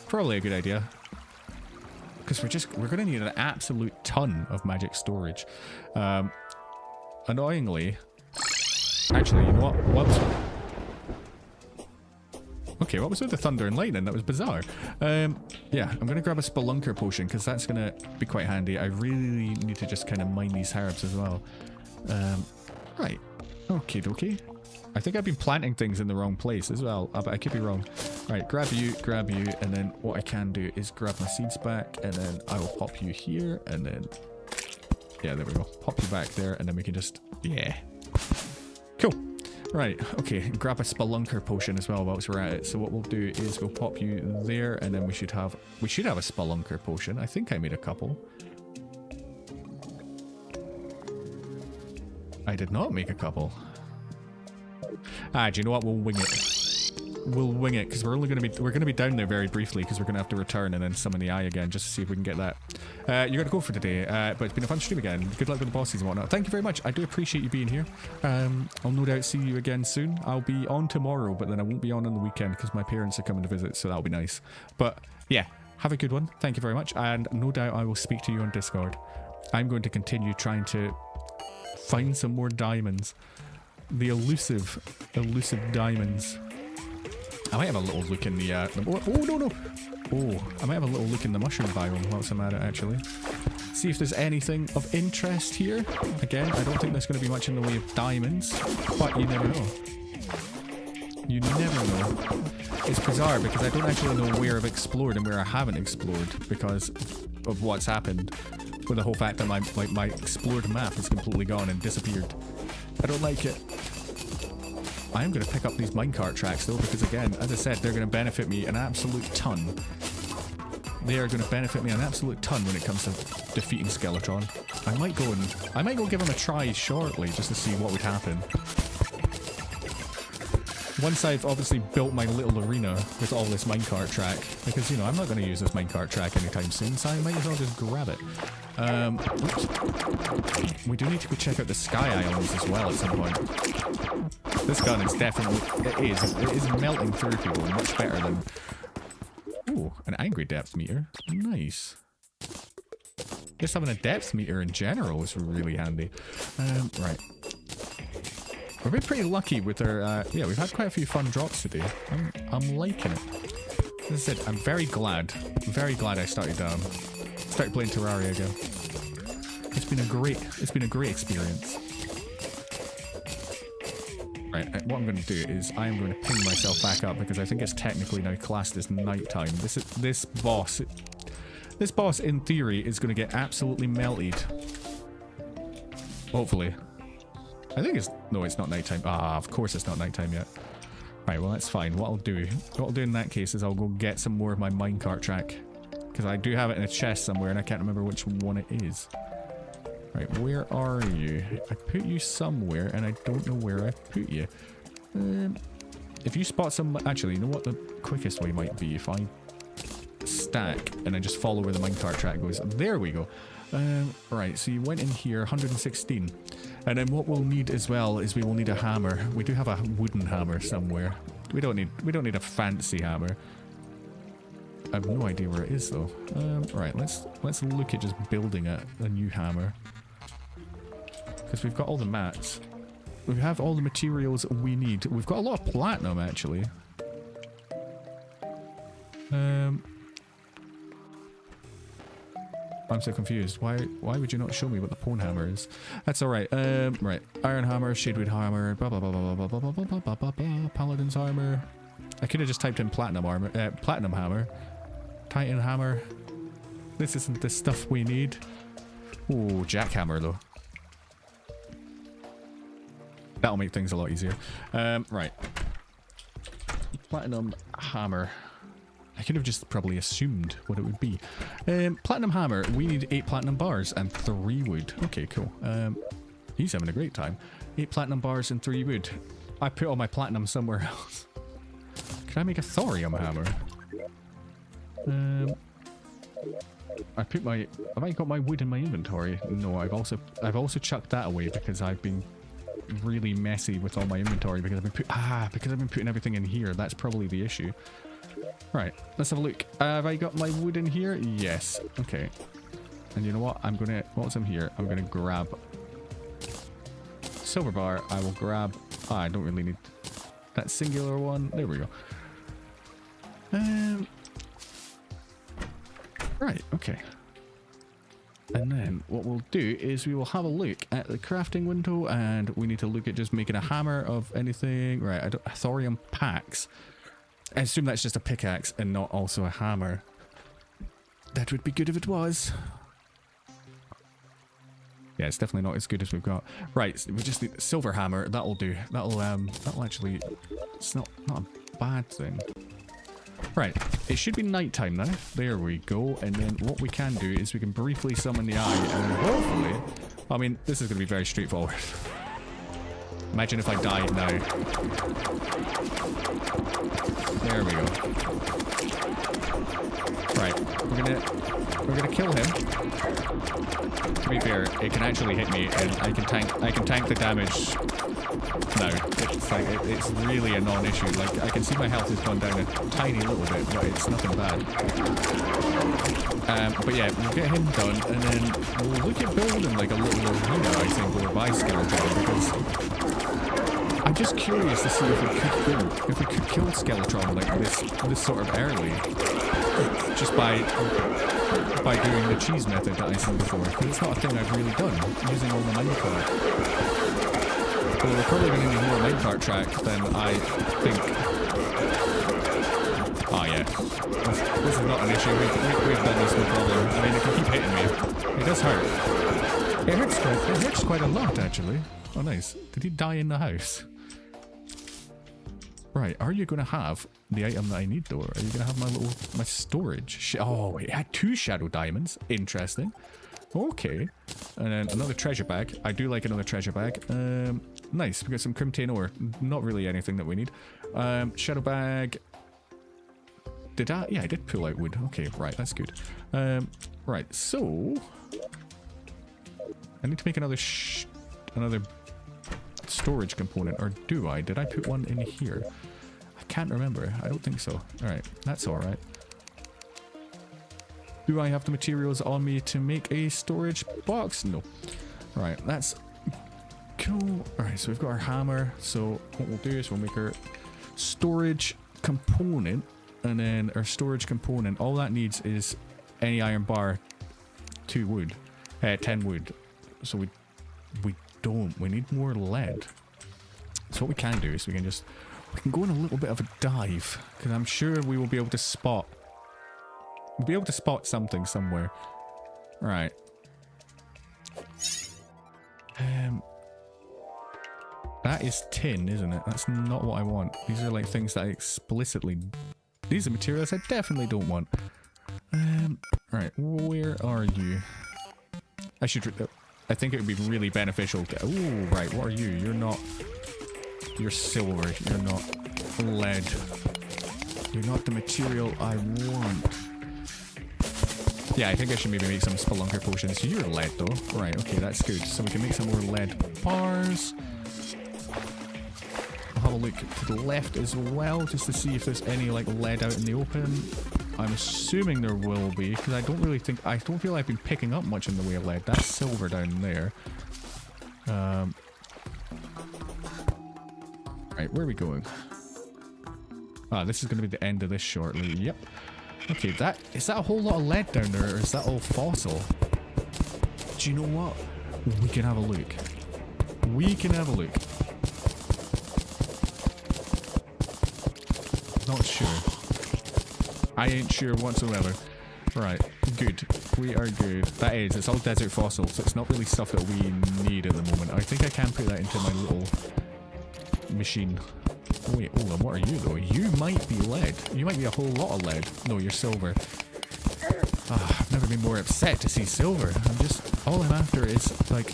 Probably a good idea. Because we're going to need an absolute ton of magic storage. Annoyingly, actually, you know what? Okay, what was with the thunder and lightning? That was bizarre. Yeah, I'm going to grab a Spelunker potion because that's going to be quite handy. I really need to just kind of mine these herbs as well. Right. Okie dokie. I think I've been planting things in the wrong place as well, but I could be wrong. Right, grab you, and then what I can do is grab my seeds back, and then I will pop you here, and then... Yeah, there we go. Pop you back there, and then we can just... Yeah. Cool. Right, okay, grab a Spelunker potion as well whilst we're at it. So what we'll do is we'll pop you there, and then we should have a Spelunker potion. I think I made a couple. I did not make a couple. Ah, do you know what? We'll wing it. We'll wing it because we're gonna be down there very briefly because we're gonna have to return and then summon the eye again just to see if we can get that. You're gonna go for today, but it's been a fun stream again. Good luck with the bosses and whatnot. Thank you very much. I do appreciate you being here. I'll no doubt see you again soon. I'll be on tomorrow, but then I won't be on the weekend because my parents are coming to visit, so that'll be nice. But yeah, have a good one. Thank you very much, and no doubt I will speak to you on Discord. I'm going to continue trying to find some more diamonds. The elusive diamonds. I might have a little look in the oh no. Oh, I might have a little look in the mushroom biome whilst I'm at it actually. See if there's anything of interest here. Again, I don't think there's going to be much in the way of diamonds, but you never know. You never know. It's bizarre because I don't actually know where I've explored and where I haven't explored because of what's happened with the whole fact that my explored map is completely gone and disappeared. I don't like it. I am going to pick up these minecart tracks though because again, as I said, they're going to benefit me an absolute ton. They are going to benefit me an absolute ton when it comes to defeating Skeletron. I might go give him a try shortly just to see what would happen. Once I've obviously built my little arena with all this minecart track, because you know I'm not going to use this minecart track anytime soon, so I might as well just grab it. Oops. We do need to go check out the Sky Islands as well at some point. This gun is definitely, it is melting through people much better than... Ooh, an angry depth meter. Nice. Just having a depth meter in general is really handy. Right. We've been pretty lucky with our, yeah, we've had quite a few fun drops today. I'm liking it. As I said, I'm very glad I started playing Terraria again. It's been a great experience. Right, what I'm going to do is I am going to ping myself back up because I think it's technically now classed as nighttime. This boss in theory is going to get absolutely melted. Hopefully. I think it's... No, it's not nighttime. Ah, of course it's not nighttime yet. Right, well that's fine. What I'll do in that case is I'll go get some more of my minecart track. Because I do have it in a chest somewhere and I can't remember which one it is. Right, where are you? I put you somewhere and I don't know where I put you. If you spot some... Actually, you know what the quickest way might be? If I stack and I just follow where the minecart track goes. There we go. Right, so you went in here, 116. And then what we'll need as well is we will need a hammer. We do have a wooden hammer somewhere. We don't need a fancy hammer. I have no idea where it is though. Right, let's look at just building a new hammer. Because we've got all the mats. We have all the materials we need. We've got a lot of platinum actually. I'm so confused. Why would you not show me what the pwn hammer is? That's alright. Right. Iron hammer, shadewood hammer, blah blah blah blah blah blah blah blah blah blah blah, paladin's armor. I could have just typed in platinum armor, platinum hammer. Titan hammer. This isn't the stuff we need. Oh, jackhammer though. That'll make things a lot easier. Right. Platinum hammer. I could have just probably assumed what it would be. Platinum hammer. We need 8 platinum bars and 3 wood. Okay, cool. He's having a great time. 8 platinum bars and 3 wood. I put all my platinum somewhere else. Can I make a thorium hammer? I put my... Have I got my wood in my inventory? No, I've also chucked that away because I've been really messy with all my inventory because I've been putting everything in here. That's probably the issue. Right, let's have a look. Have I got my wood in here? Yes. Okay. And you know what? Once I'm here, I'm gonna grab silver bar. I will grab... I don't really need that singular one. There we go. Right, okay. And then what we'll do is we will have a look at the crafting window and we need to look at just making a hammer of anything. Right, thorium packs. I assume that's just a pickaxe and not also a hammer. That would be good if it was. Yeah, it's definitely not as good as we've got. Right, so we just need a silver hammer. That'll do. That'll actually... It's not a bad thing. Right, it should be nighttime now. There we go. And then what we can do is we can briefly summon the eye and then hopefully... I mean, this is going to be very straightforward. Imagine if I died now. There we go. Right, we're gonna kill him. To be fair, it can actually hit me, and I can tank the damage. No, it's like it's really a non-issue. Like I can see my health has gone down a tiny little bit, but it's nothing bad. But yeah, we'll get him done, and then we'll look at building like a little arena, I think, or by Skeletron, because I'm just curious to see if we could kill Skeletron like this sort of early, just by doing the cheese method that I said before. Because it's not a thing I've really done using all the minecart. Well, we're probably going to need more minecart track than I think. Oh yeah, this is not an issue. We've done this no problem. I mean, it can keep hitting me. It does hurt. It hurts quite a lot actually. Oh nice. Did he die in the house? Right, are you going to have the item that I need though? Are you going to have my storage? Oh, it had 2 shadow diamonds. Interesting. Okay. And then another treasure bag. I do like another treasure bag. Nice. We got some Crimtane ore. Not really anything that we need. Shadow bag. Did I? Yeah, I did pull out wood. Okay, right. That's good. Right, so... I need to make another storage component, or do I? Did I put one in here? I can't remember. I don't think so. Alright, that's alright. Do I have the materials on me to make a storage box? No. Right, that's Cool. Alright, so we've got our hammer. So what we'll do is we'll make our storage component. And then our storage component, all that needs is any iron bar, 2 wood, 10 wood. So we don't. We need more lead. So what we can do is we can go on a little bit of a dive, because I'm sure we will be able to spot. We'll be able to spot something somewhere. Right. That is tin, isn't it? That's not what I want. These are like things that I explicitly... These are materials I definitely don't want. Right, where are you? I should... I think it would be really beneficial to... Oh, right, what are you? You're not... You're silver. You're not lead. You're not the material I want. Yeah, I think I should maybe make some spelunker potions. You're lead though. Right, okay, that's good. So we can make some more lead bars. I'll have a look to the left as well, just to see if there's any like lead out in the open. I'm assuming there will be, because I don't feel like I've been picking up much in the way of lead. That's silver down there. Right, where are we going? Ah, this is going to be the end of this shortly. Yep. Okay, is that a whole lot of lead down there, or is that all fossil? Do you know what? We can have a look. We can have a look. Not sure. I ain't sure whatsoever. Right, good. We are good. That is, it's all desert fossils, so it's not really stuff that we need at the moment. I think I can put that into my little machine. Oh wait, hold on, what are you though? You might be lead. You might be a whole lot of lead. No, you're silver. Ah, I've never been more upset to see silver. All I'm after is like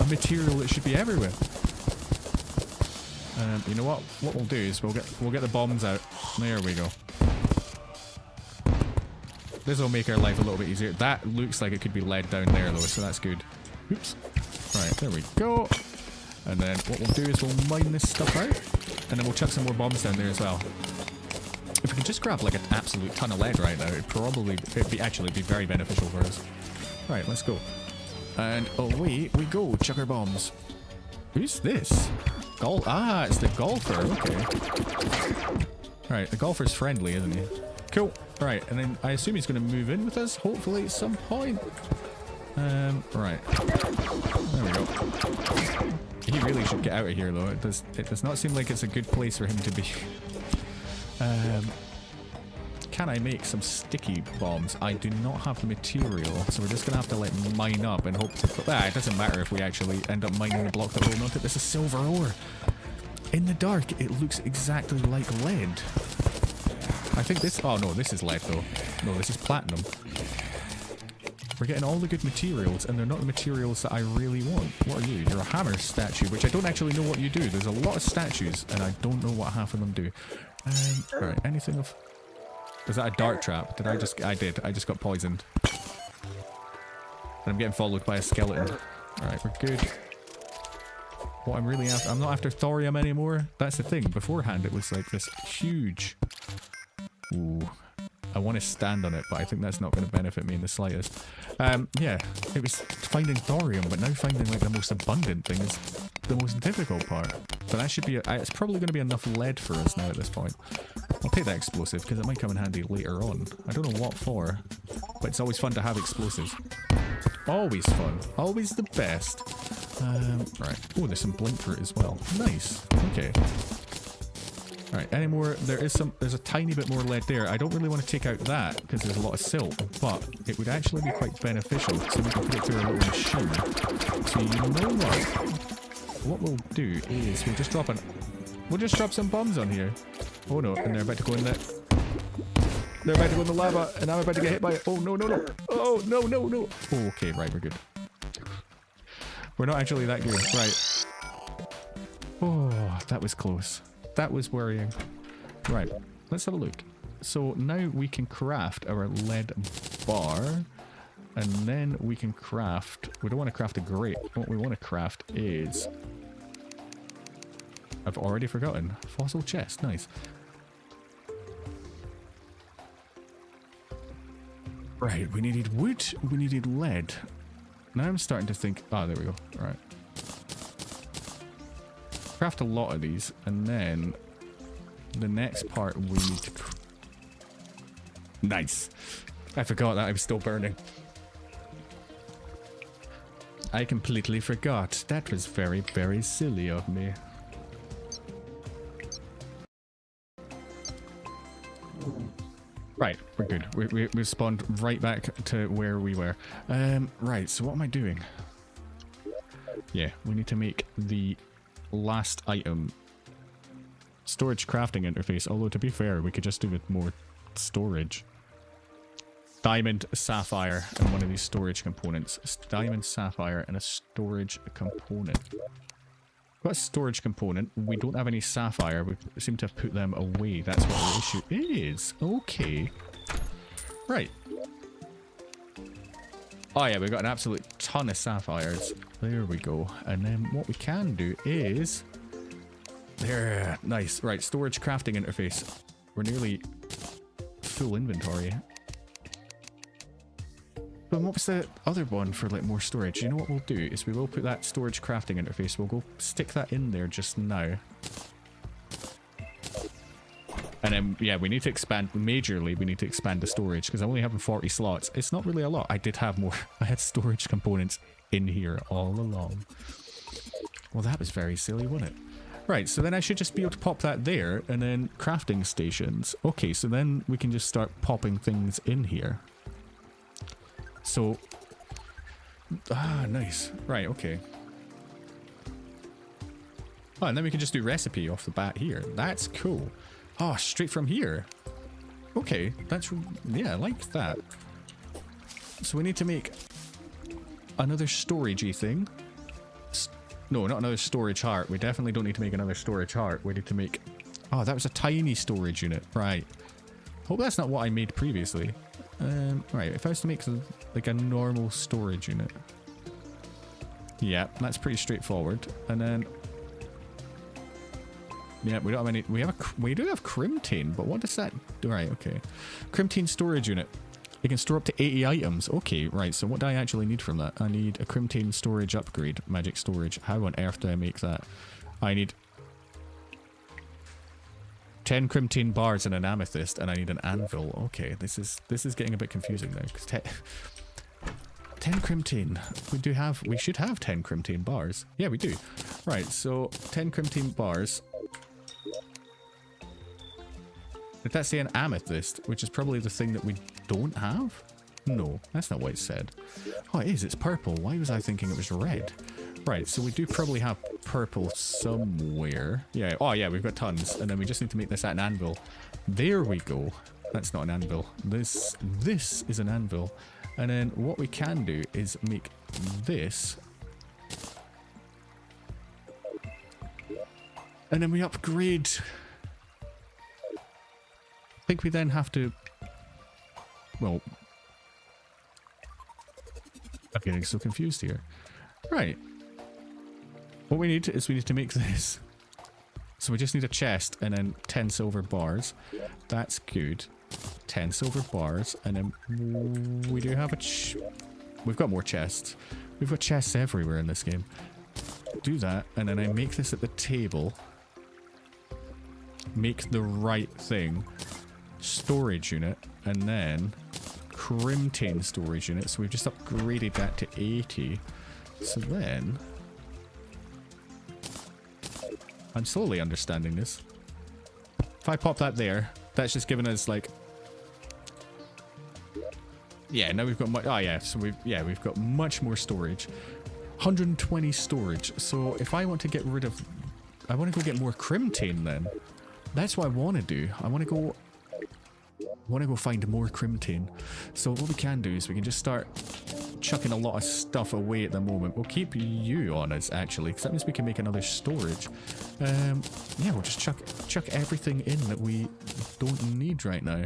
a material that should be everywhere. You know what? What we'll do is we'll get the bombs out. There we go. This will make our life a little bit easier. That looks like it could be lead down there though, so that's good. Oops. Right, there we go. And then what we'll do is we'll mine this stuff out, and then we'll chuck some more bombs down there as well. If we could just grab like an absolute ton of lead right now, it'd actually be very beneficial for us. Right, let's go. And away we go, chuck our bombs. Who's this? It's the golfer, okay. Right, the golfer's friendly, isn't he? Cool. Right, and then I assume he's going to move in with us, hopefully at some point. Right. There we go. He really should get out of here though. It does not seem like it's a good place for him to be. Can I make some sticky bombs? I do not have the material, so we're just gonna have to like mine up and hope to put... it doesn't matter if we actually end up mining the block that will not. This is silver ore. In the dark, it looks exactly like lead. I think this... Oh no, this is lead though. No, this is platinum. We're getting all the good materials, and they're not the materials that I really want. What are you? You're a hammer statue, which I don't actually know what you do. There's a lot of statues, and I don't know what half of them do. Alright, anything of... Was that a dart trap? I did. I just got poisoned. And I'm getting followed by a skeleton. Alright, we're good. What I'm really after... I'm not after thorium anymore. That's the thing. Beforehand, it was like this huge... Ooh... I want to stand on it, but I think that's not going to benefit me in the slightest. Yeah, it was finding thorium, but now finding like the most abundant thing is the most difficult part. But that should be, it's probably going to be enough lead for us now at this point. I'll take that explosive because it might come in handy later on. I don't know what for, but it's always fun to have explosives. Always fun. Always the best. Right. Oh, there's some blink fruit as well. Nice. Okay. Right, any more? There's a tiny bit more lead there. I don't really want to take out that because there's a lot of silt, but it would actually be quite beneficial, so we can put it through a little machine. So you know what we'll do is we'll just drop some bombs on here. Oh no, and they're about to go in there. They're about to go in the lava, and I'm about to get hit by it. Oh no, no, no. Oh no, no, no. Oh, okay, right, we're good. We're not actually that good. Right. Oh, that was close. That was worrying. Right, let's have a look. So now we can craft our lead bar, and then we can craft... We don't want to craft a grate. What we want to craft is... I've already forgotten. Fossil chest, nice. Right, we needed wood, we needed lead. Now I'm starting to think... Ah, there we go. All right. Craft a lot of these, and then the next part we need to... Nice. I forgot that I was still burning. I completely forgot. That was very, very silly of me. Right, we're good. We spawned right back to where we were. Right, so what am I doing? Yeah, we need to make the last item storage crafting interface, although to be fair, we could just do with more storage. Diamond, sapphire, and one of these storage components. Diamond, sapphire, and a storage component. Got a storage component. We don't have any sapphire. We seem to have put them away. That's what the issue is. Okay. Right. Oh yeah, we've got an absolute ton of sapphires. There we go. And then what we can do is... There. Nice. Right, storage crafting interface. We're nearly full inventory. But what was the other one for like more storage? You know what we'll do is we will put that storage crafting interface. We'll go stick that in there just now. And then, yeah, we need to expand, majorly we need to expand the storage because I'm only having 40 slots. It's not really a lot. I did have more. I had storage components in here all along. Well, that was very silly, wasn't it? Right, so then I should just be able to pop that there and then crafting stations. Okay, so then we can just start popping things in here. So, nice. Right, okay. Oh, and then we can just do recipe off the bat here. That's cool. Oh, straight from here. Okay, that's, yeah, I like that. So we need to make another storagey thing. No, not another storage heart. We definitely don't need to make another storage heart. We need to make... Oh, that was a tiny storage unit. Right. Hope that's not what I made previously. Right, if I was to make like a normal storage unit. Yeah, that's pretty straightforward. And then... Yeah, we don't have any... We do have Crimtane, but what does that... Right, okay. Crimtane storage unit. It can store up to 80 items. Okay, right, so what do I actually need from that? I need a Crimtane storage upgrade. Magic storage. How on earth do I make that? I need 10 Crimtane bars and an amethyst, and I need an anvil. Okay, this is getting a bit confusing now. 10 Crimtane. We should have 10 Crimtane bars. Yeah, we do. Right, so 10 Crimtane bars. Did that say an amethyst, which is probably the thing that we don't have? No, that's not what it said. Oh, it is. It's purple. Why was I thinking it was red? Right, so we do probably have purple somewhere. Yeah, oh yeah, we've got tons. And then we just need to make this at an anvil. There we go. That's not an anvil. This is an anvil. And then what we can do is make this. And then we upgrade... I think we then have to... Well... I'm getting so confused here. Right. What we need is we need to make this. So we just need a chest and then 10 silver bars. That's good. 10 silver bars. And then we do have a... We've got more chests. We've got chests everywhere in this game. Do that. And then I make this at the table. Make the right thing. Storage unit, and then Crimtane storage unit. So we've just upgraded that to 80. So then I'm slowly understanding this. If I pop that there, that's just giving us like... Yeah, now we've got much... Oh yeah, so we've got much more storage. 120 storage. So if I want to get rid of... I want to go get more Crimtane then. That's what I want to do. I want to go find more Crimtane. So what we can do is we can just start chucking a lot of stuff away at the moment. We'll keep you on us actually, because that means we can make another storage. Yeah, we'll just chuck everything in that we don't need right now.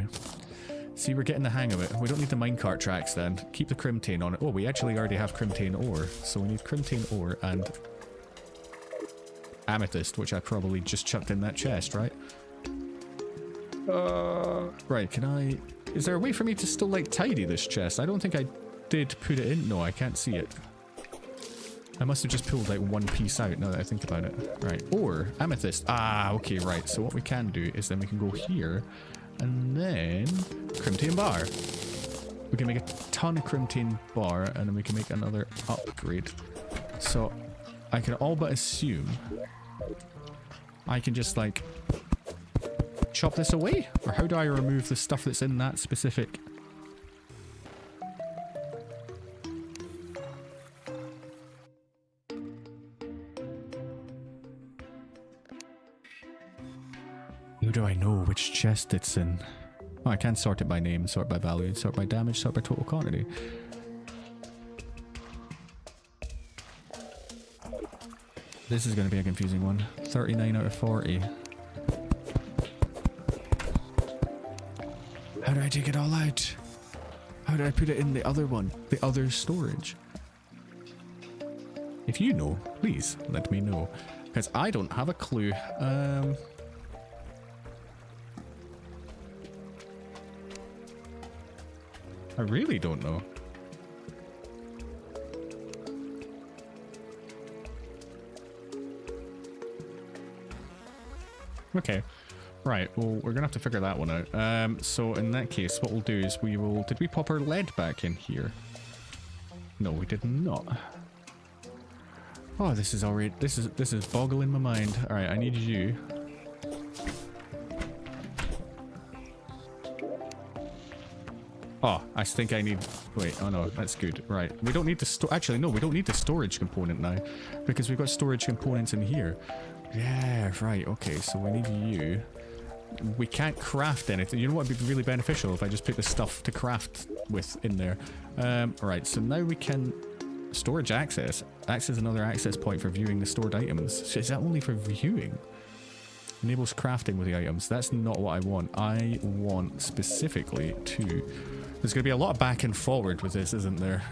See, we're getting the hang of it. We don't need the minecart tracks then. Keep the Crimtane on it. Oh, we actually already have Crimtane ore. So we need Crimtane ore and amethyst, which I probably just chucked in that chest, right? Right, can I... Is there a way for me to still, like, tidy this chest? I don't think I did put it in. No, I can't see it. I must have just pulled like one piece out now that I think about it. Right, or amethyst. Ah, okay, right. So what we can do is then we can go here and then Crimtane bar. We can make a ton of Crimtane bar and then we can make another upgrade. So I can all but assume I can just like chop this away? Or how do I remove the stuff that's in that specific... How do I know which chest it's in? Oh, I can sort it by name, sort by value, sort by damage, sort by total quantity. This is going to be a confusing one. 39 out of 40. How do I take it all out? How do I put it in the other one? The other storage? If you know, please let me know. Because I don't have a clue. I really don't know. Okay. Right, well, we're gonna have to figure that one out. So in that case, what we'll do is we will... Did we pop our lead back in here? No, we did not. Oh, this is already... This is boggling my mind. Alright, I need you. Oh, I think I need... Wait, oh no, that's good. Right, we don't need the Actually, no, we don't need the storage component now. Because we've got storage components in here. Yeah, right, okay, so we need you. We can't craft anything. You know what would be really beneficial if I just put the stuff to craft with in there. Right, so now we can... Storage access. Access another access point for viewing the stored items. So is that only for viewing? Enables crafting with the items. That's not what I want. I want specifically to... There's going to be a lot of back and forward with this, isn't there?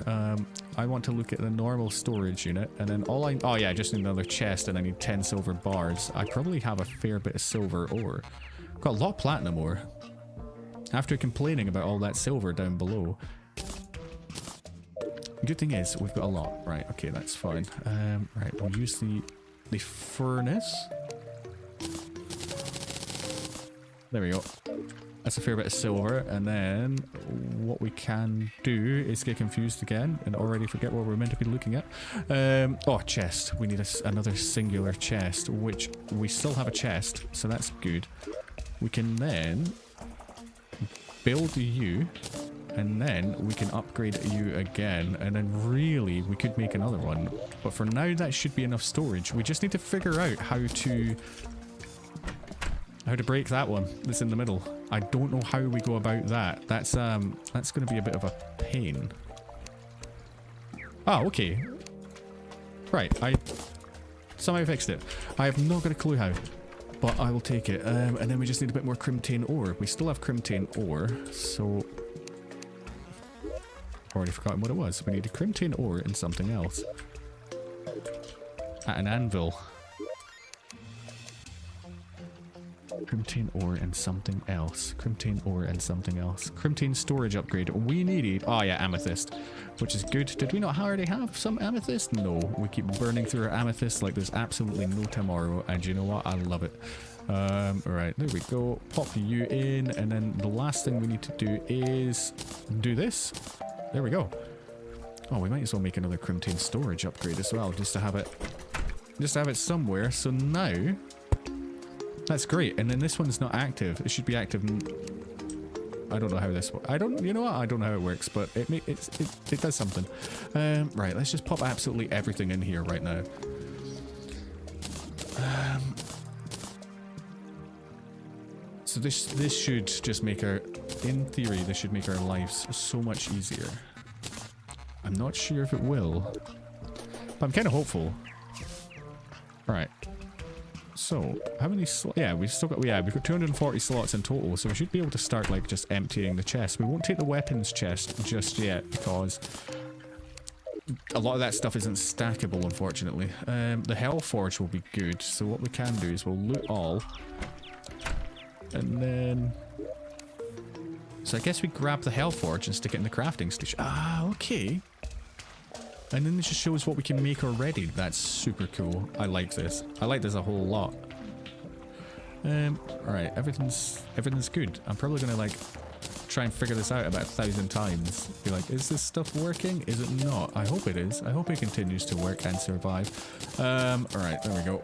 I want to look at the normal storage unit, and then all I... Oh yeah, I just need another chest, and I need 10 silver bars. I probably have a fair bit of silver ore. Got a lot of platinum ore. After complaining about all that silver down below. Good thing is, we've got a lot. Right, okay, that's fine. Right, we'll use the furnace. There we go. That's a fair bit of silver, and then what we can do is get confused again and already forget what we're meant to be looking at. Oh, chest. We need another singular chest, which we still have a chest, so that's good. We can then build you, and then we can upgrade you again, and then really we could make another one. But for now, that should be enough storage. We just need to figure out how to break that one that's in the middle. I don't know how we go about that. That's going to be a bit of a pain. Oh, okay. Right, I somehow fixed it. I have not got a clue how, but I will take it. And then we just need a bit more Crimtane ore. We still have Crimtane ore, so... I've already forgotten what it was. We need a Crimtane ore and something else. At an anvil. Crimtane ore and something else. Crimtane ore and something else. Crimtane storage upgrade. We needed... Oh yeah, amethyst. Which is good. Did we not already have some amethyst? No. We keep burning through our amethyst like there's absolutely no tomorrow. And you know what? I love it. Right, there we go. Pop you in. And then the last thing we need to do is do this. There we go. Oh, we might as well make another Crimtane storage upgrade as well. Just to have it somewhere. So now... That's great, and then this one's not active. It should be active. I don't know how this works. You know what? I don't know how it works, but it does something. Right, let's just pop absolutely everything in here right now. So this should just make in theory, this should make our lives so much easier. I'm not sure if it will, but I'm kind of hopeful. Right. So, how many slots? Yeah, we've got 240 slots in total, so we should be able to start, like, just emptying the chest. We won't take the weapons chest just yet, because a lot of that stuff isn't stackable, unfortunately. The Hellforge will be good, so what we can do is we'll loot all. And then... So I guess we grab the Hellforge and stick it in the crafting station. Ah, okay. And then it just shows what we can make already. That's super cool. I like this. I like this a whole lot. Alright, everything's good. I'm probably gonna like try and figure this out about 1,000 times. Be like, is this stuff working? Is it not? I hope it is. I hope it continues to work and survive. Alright, there we go.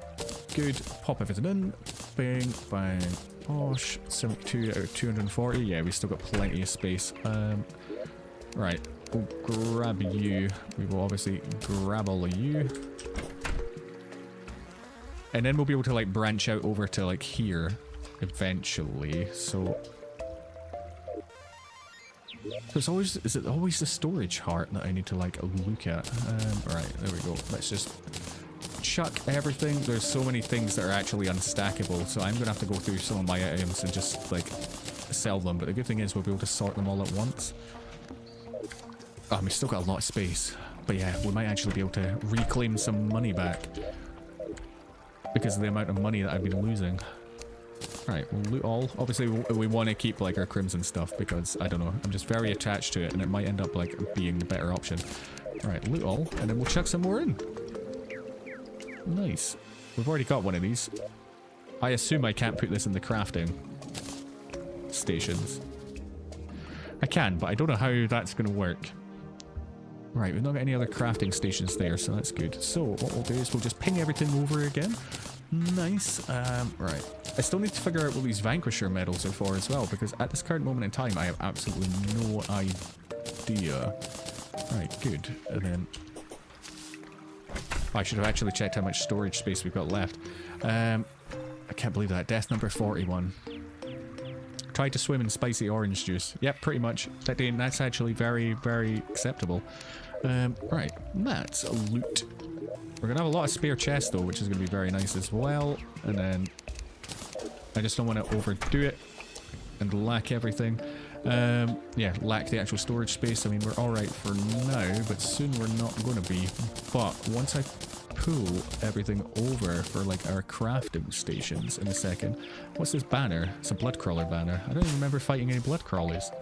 Good. Pop everything in. Bang, bang. Bosh. 72 out of 240. Yeah, we still got plenty of space. Right. We'll grab you. We will obviously grab all of you. And then we'll be able to like branch out over to like here eventually. So it's always, is it always the storage heart that I need to like look at? Right, there we go. Let's just chuck everything. There's so many things that are actually unstackable, so I'm gonna have to go through some of my items and just like sell them. But the good thing is we'll be able to sort them all at once. Oh, we've still got a lot of space. But yeah, we might actually be able to reclaim some money back because of the amount of money that I've been losing. Alright, we'll loot all. Obviously, we want to keep like our crimson stuff because, I don't know, I'm just very attached to it and it might end up like being the better option. Alright, loot all, and then we'll chuck some more in. Nice. We've already got one of these. I assume I can't put this in the crafting stations. I can, but I don't know how that's going to work. Right, we've not got any other crafting stations there, so that's good. So, what we'll do is we'll just ping everything over again. Nice. Right. I still need to figure out what these Vanquisher medals are for as well, because at this current moment in time, I have absolutely no idea. Right, good. And then... I should have actually checked how much storage space we've got left. I can't believe that. Death number 41. Tried to swim in spicy orange juice. Yep, pretty much. That's actually very, very acceptable. Right, that's a loot. We're gonna have a lot of spare chests though, which is gonna be very nice as well. And then I just don't want to overdo it and lack everything. Yeah, lack the actual storage space. I mean, we're alright for now, but soon we're not gonna be. But once I pull everything over for like our crafting stations in a second. What's this banner? It's a bloodcrawler banner. I don't even remember fighting any bloodcrawlers.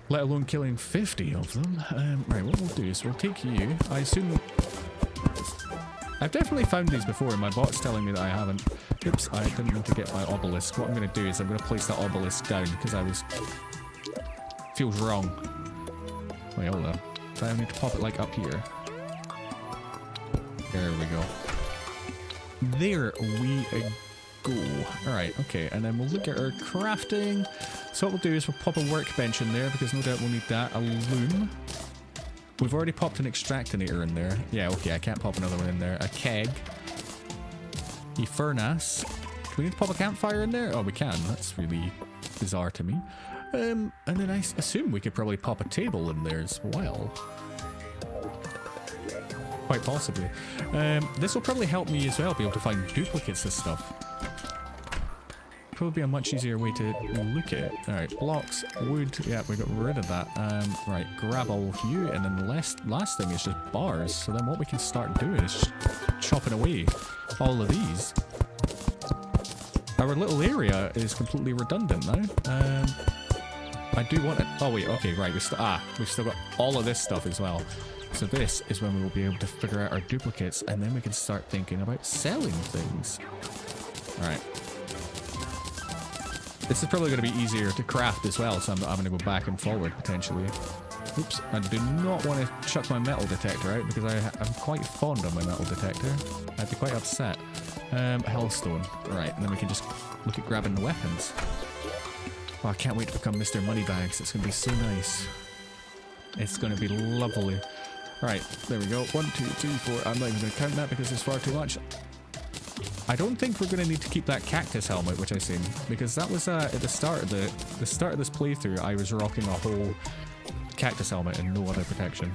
Let alone killing 50 of them. Right, what we'll do is we'll take you. I assume... I've definitely found these before and my bot's telling me that I haven't. Oops, I didn't mean to get my obelisk. What I'm going to do is I'm going to place that obelisk down because I was... Feels wrong. Wait, hold on. Do I need to pop it like up here? There we go. There we go. Alright, okay, and then we'll look at our crafting. So what we'll do is we'll pop a workbench in there because no doubt we'll need that. A loom. We've already popped an extractinator in there. Yeah, okay, I can't pop another one in there. A keg. A furnace. Do we need to pop a campfire in there? Oh, we can. That's really bizarre to me. And then I assume we could probably pop a table in there as well. Quite possibly. This will probably help me as well be able to find duplicates of stuff. Probably be a much easier way to look at it. Alright, blocks, wood, yeah, we got rid of that. Right, grab all of you, and then the last thing is just bars. So then what we can start doing is chopping away all of these. Our little area is completely redundant now. I do want it. Oh wait, okay, right, we've still got all of this stuff as well. So this is when we will be able to figure out our duplicates, and then we can start thinking about selling things. Alright. This is probably going to be easier to craft as well, so I'm going to go back and forward potentially. Oops, I do not want to chuck my metal detector out because I'm quite fond of my metal detector. I'd be quite upset. Hellstone. Right, and then we can just look at grabbing the weapons. Oh, I can't wait to become Mr. Moneybags. It's going to be so nice. It's going to be lovely. Right, there we go. 1, 2, 3, 4. I'm not even going to count that because it's far too much. I don't think we're going to need to keep that cactus helmet, which I've seen, because that was at the start of the start of this playthrough. I was rocking a whole cactus helmet and no other protection.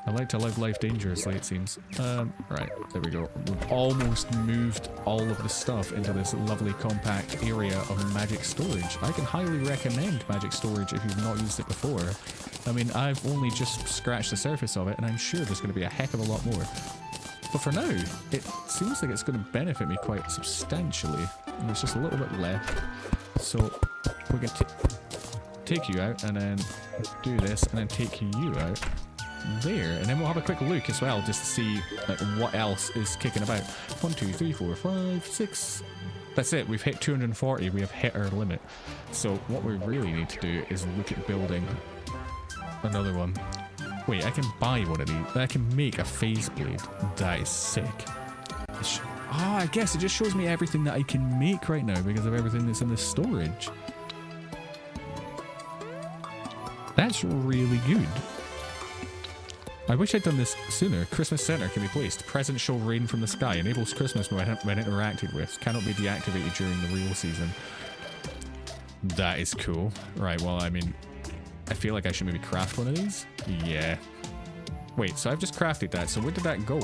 I like to live life dangerously, it seems. Right, there we go. We've almost moved all of the stuff into this lovely compact area of magic storage. I can highly recommend magic storage if you've not used it before. I mean, I've only just scratched the surface of it, and I'm sure there's going to be a heck of a lot more. But for now, it seems like it's going to benefit me quite substantially. And there's just a little bit left. So we can take you out, and then do this, and then take you out. there, and then we'll have a quick look as well, just to see like what else is kicking about. 1, 2, 3, 4, 5, 6. That's it. We've hit 240. We have hit our limit. So what we really need to do is look at building another one. Wait, I can buy one of these. I can make a phase blade. That is sick. I guess it just shows me everything that I can make right now because of everything that's in the storage. That's really good. I wish I'd done this sooner. Christmas center can be placed. Presents shall rain from the sky. Enables Christmas when interacted with. Cannot be deactivated during the real season. That is cool. Right, well, I mean, I feel like I should maybe craft one of these. Yeah. Wait, so I've just crafted that. So where did that go?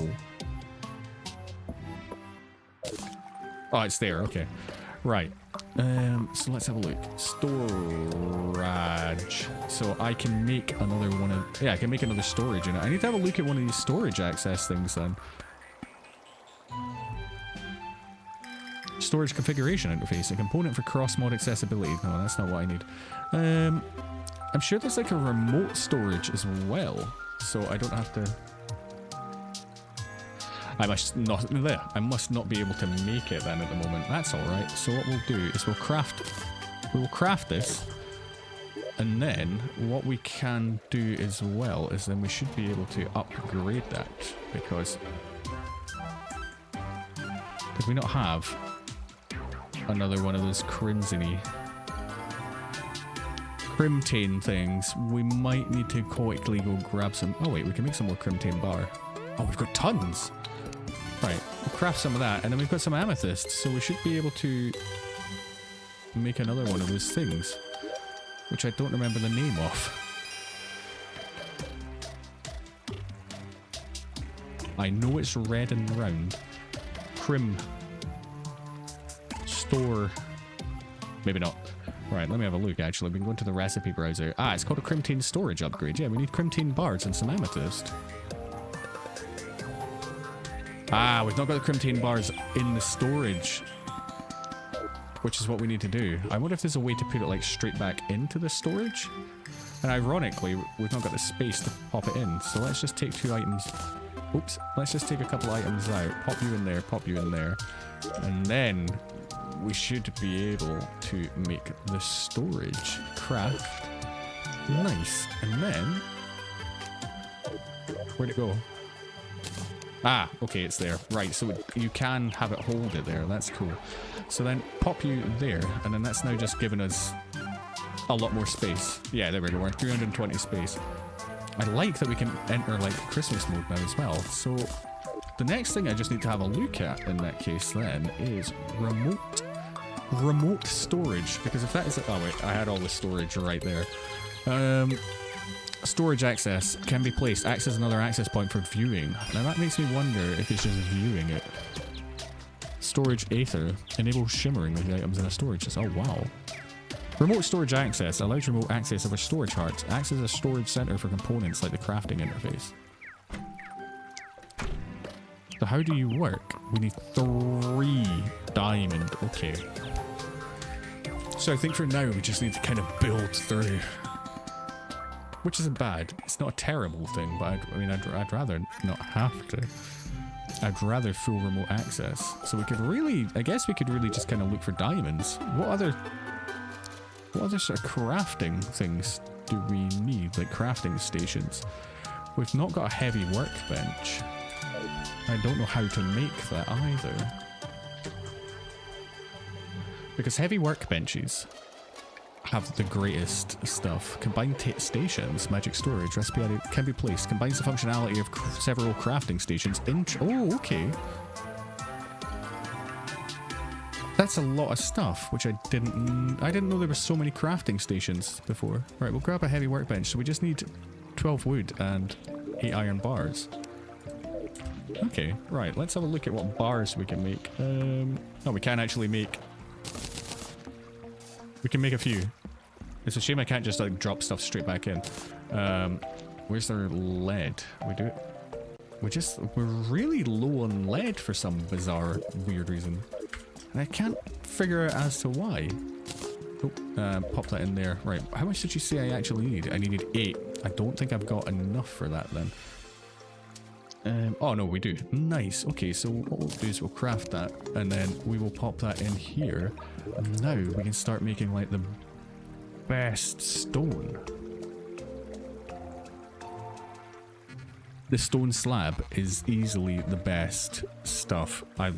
Oh, it's there. Okay. Right. So let's have a look. Storage. So I can make another one of... Yeah, I can make another storage in it. I need to have a look at one of these storage access things then. Storage configuration interface. A component for cross-mod accessibility. No, that's not what I need. I'm sure there's like a remote storage as well. So I don't have to... I must not be able to make it then at the moment. That's alright. So what we'll do is we'll craft this. And then what we can do as well is then we should be able to upgrade that. Because did we not have another one of those Crimtane things? We might need to quickly go grab some. Oh wait, we can make some more Crimtane bar. Oh, we've got tons. Right, we'll craft some of that, and then we've got some amethyst, so we should be able to make another one of those things, which I don't remember the name of. I know it's red and round. Store. Maybe not. Right, let me have a look actually. We can go into the recipe browser. Ah, it's called a Crimtane storage upgrade. Yeah, we need Crimtane bars and some amethyst. Ah, we've not got the Crimtane bars in the storage, which is what we need to do. I wonder if there's a way to put it like straight back into the storage. And ironically, we've not got the space to pop it in. So let's just take 2 items. Oops. Let's just take a couple items out. Pop you in there, pop you in there. And then we should be able to make the storage craft. Nice. And then... where'd it go? Ah, okay, it's there. Right, so you can have it hold it there. That's cool. So then pop you there, and then that's now just given us a lot more space. Yeah, there we go. We're 320 space. I like that we can enter like Christmas mode now as well. So the next thing I just need to have a look at in that case then is remote storage. Because if that is... oh wait, I had all the storage right there. Storage access can be placed. Access another access point for viewing. Now that makes me wonder if it's just viewing it. Storage Aether. Enables shimmering of the items in a storage. Oh wow. Remote storage access allows remote access over storage hearts. Acts as a storage center for components like the crafting interface. So how do you work? We need 3 diamond. Okay. So I think for now we just need to kind of build through. Which isn't bad. It's not a terrible thing, but I'd rather not have to. I'd rather full remote access. So we could really, I guess we could really just kind of look for diamonds. What other sort of crafting things do we need? Like crafting stations. We've not got a heavy workbench. I don't know how to make that either. Because heavy workbenches have the greatest stuff. Combined stations, magic storage, recipe added, can be placed. Combines the functionality of several crafting stations. Oh, okay. That's a lot of stuff, which I didn't know there were so many crafting stations before. Right, we'll grab a heavy workbench. So we just need 12 wood and 8 iron bars. Okay, right. Let's have a look at what bars we can make. No, we can actually make... we can make a few. It's a shame I can't just like drop stuff straight back in. Where's their lead? We're really low on lead for some bizarre, weird reason. And I can't figure out as to why. Pop that in there. Right, how much did you say I actually need? I needed 8. I don't think I've got enough for that then. Oh no, we do. Nice. Okay, so what we'll do is we'll craft that, and then we will pop that in here. And now we can start making like the best stone. The stone slab is easily the best stuff. I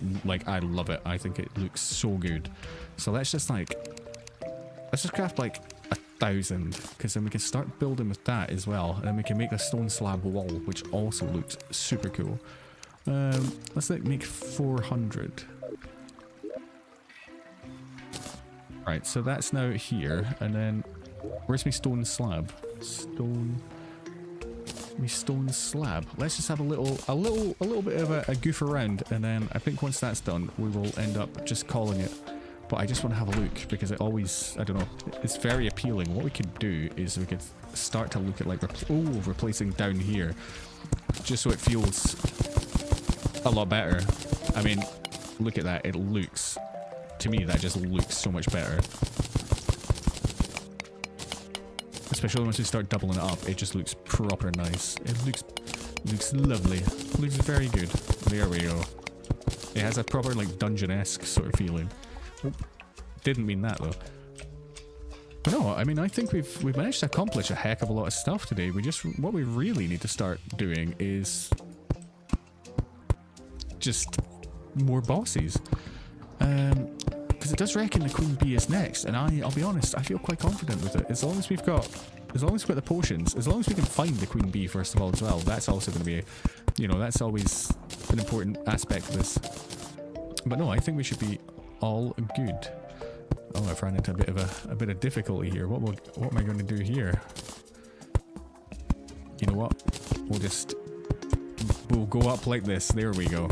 love it. I think it looks so good. So let's just craft like 1,000, because then we can start building with that as well, and then we can make the stone slab wall, which also looks super cool. Let's like make 400. Right, so that's now here, and then where's my stone slab? Stone slab. Let's just have a little bit of a goof around, and then I think once that's done, we will end up just calling it. But I just want to have a look, because it always, I don't know, it's very appealing. What we could do is we could start to look at like replacing down here, just so it feels a lot better. I mean, look at that. It looks, to me, that just looks so much better. Especially once we start doubling it up, it just looks proper nice. It looks lovely. Looks very good. There we go. It has a proper like dungeon-esque sort of feeling. Oh, didn't mean that though. But no, I mean, I think we've managed to accomplish a heck of a lot of stuff today. What we really need to start doing is just more bosses. Because it does reckon the Queen Bee is next, and I'll be honest, I feel quite confident with it. As long as we've got the potions, as long as we can find the Queen Bee first of all as well, that's also going to be, you know, that's always an important aspect of this. But no, I think we should be all good. Oh, I've run into a bit of difficulty here. What am I going to do here? You know what? We'll go up like this. There we go.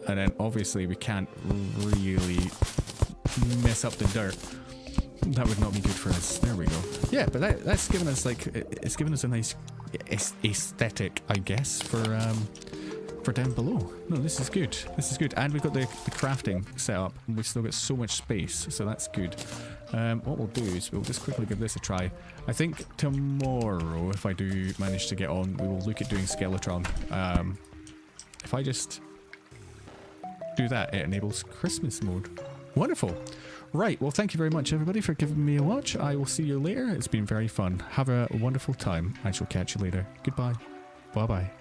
And then obviously we can't really mess up the dirt. That would not be good for us. There we go. Yeah, but that's given us like, it's given us a nice aesthetic, I guess, for down below. No, this is good. This is good. And we've got the crafting set up, and we've still got so much space, so that's good. What we'll do is we'll just quickly give this a try. I think tomorrow, if I do manage to get on, we will look at doing Skeletron. If I just do that, it enables Christmas mode. Wonderful. Right, well, thank you very much, everybody, for giving me a watch. I will see you later. It's been very fun. Have a wonderful time. I shall catch you later. Goodbye. Bye-bye.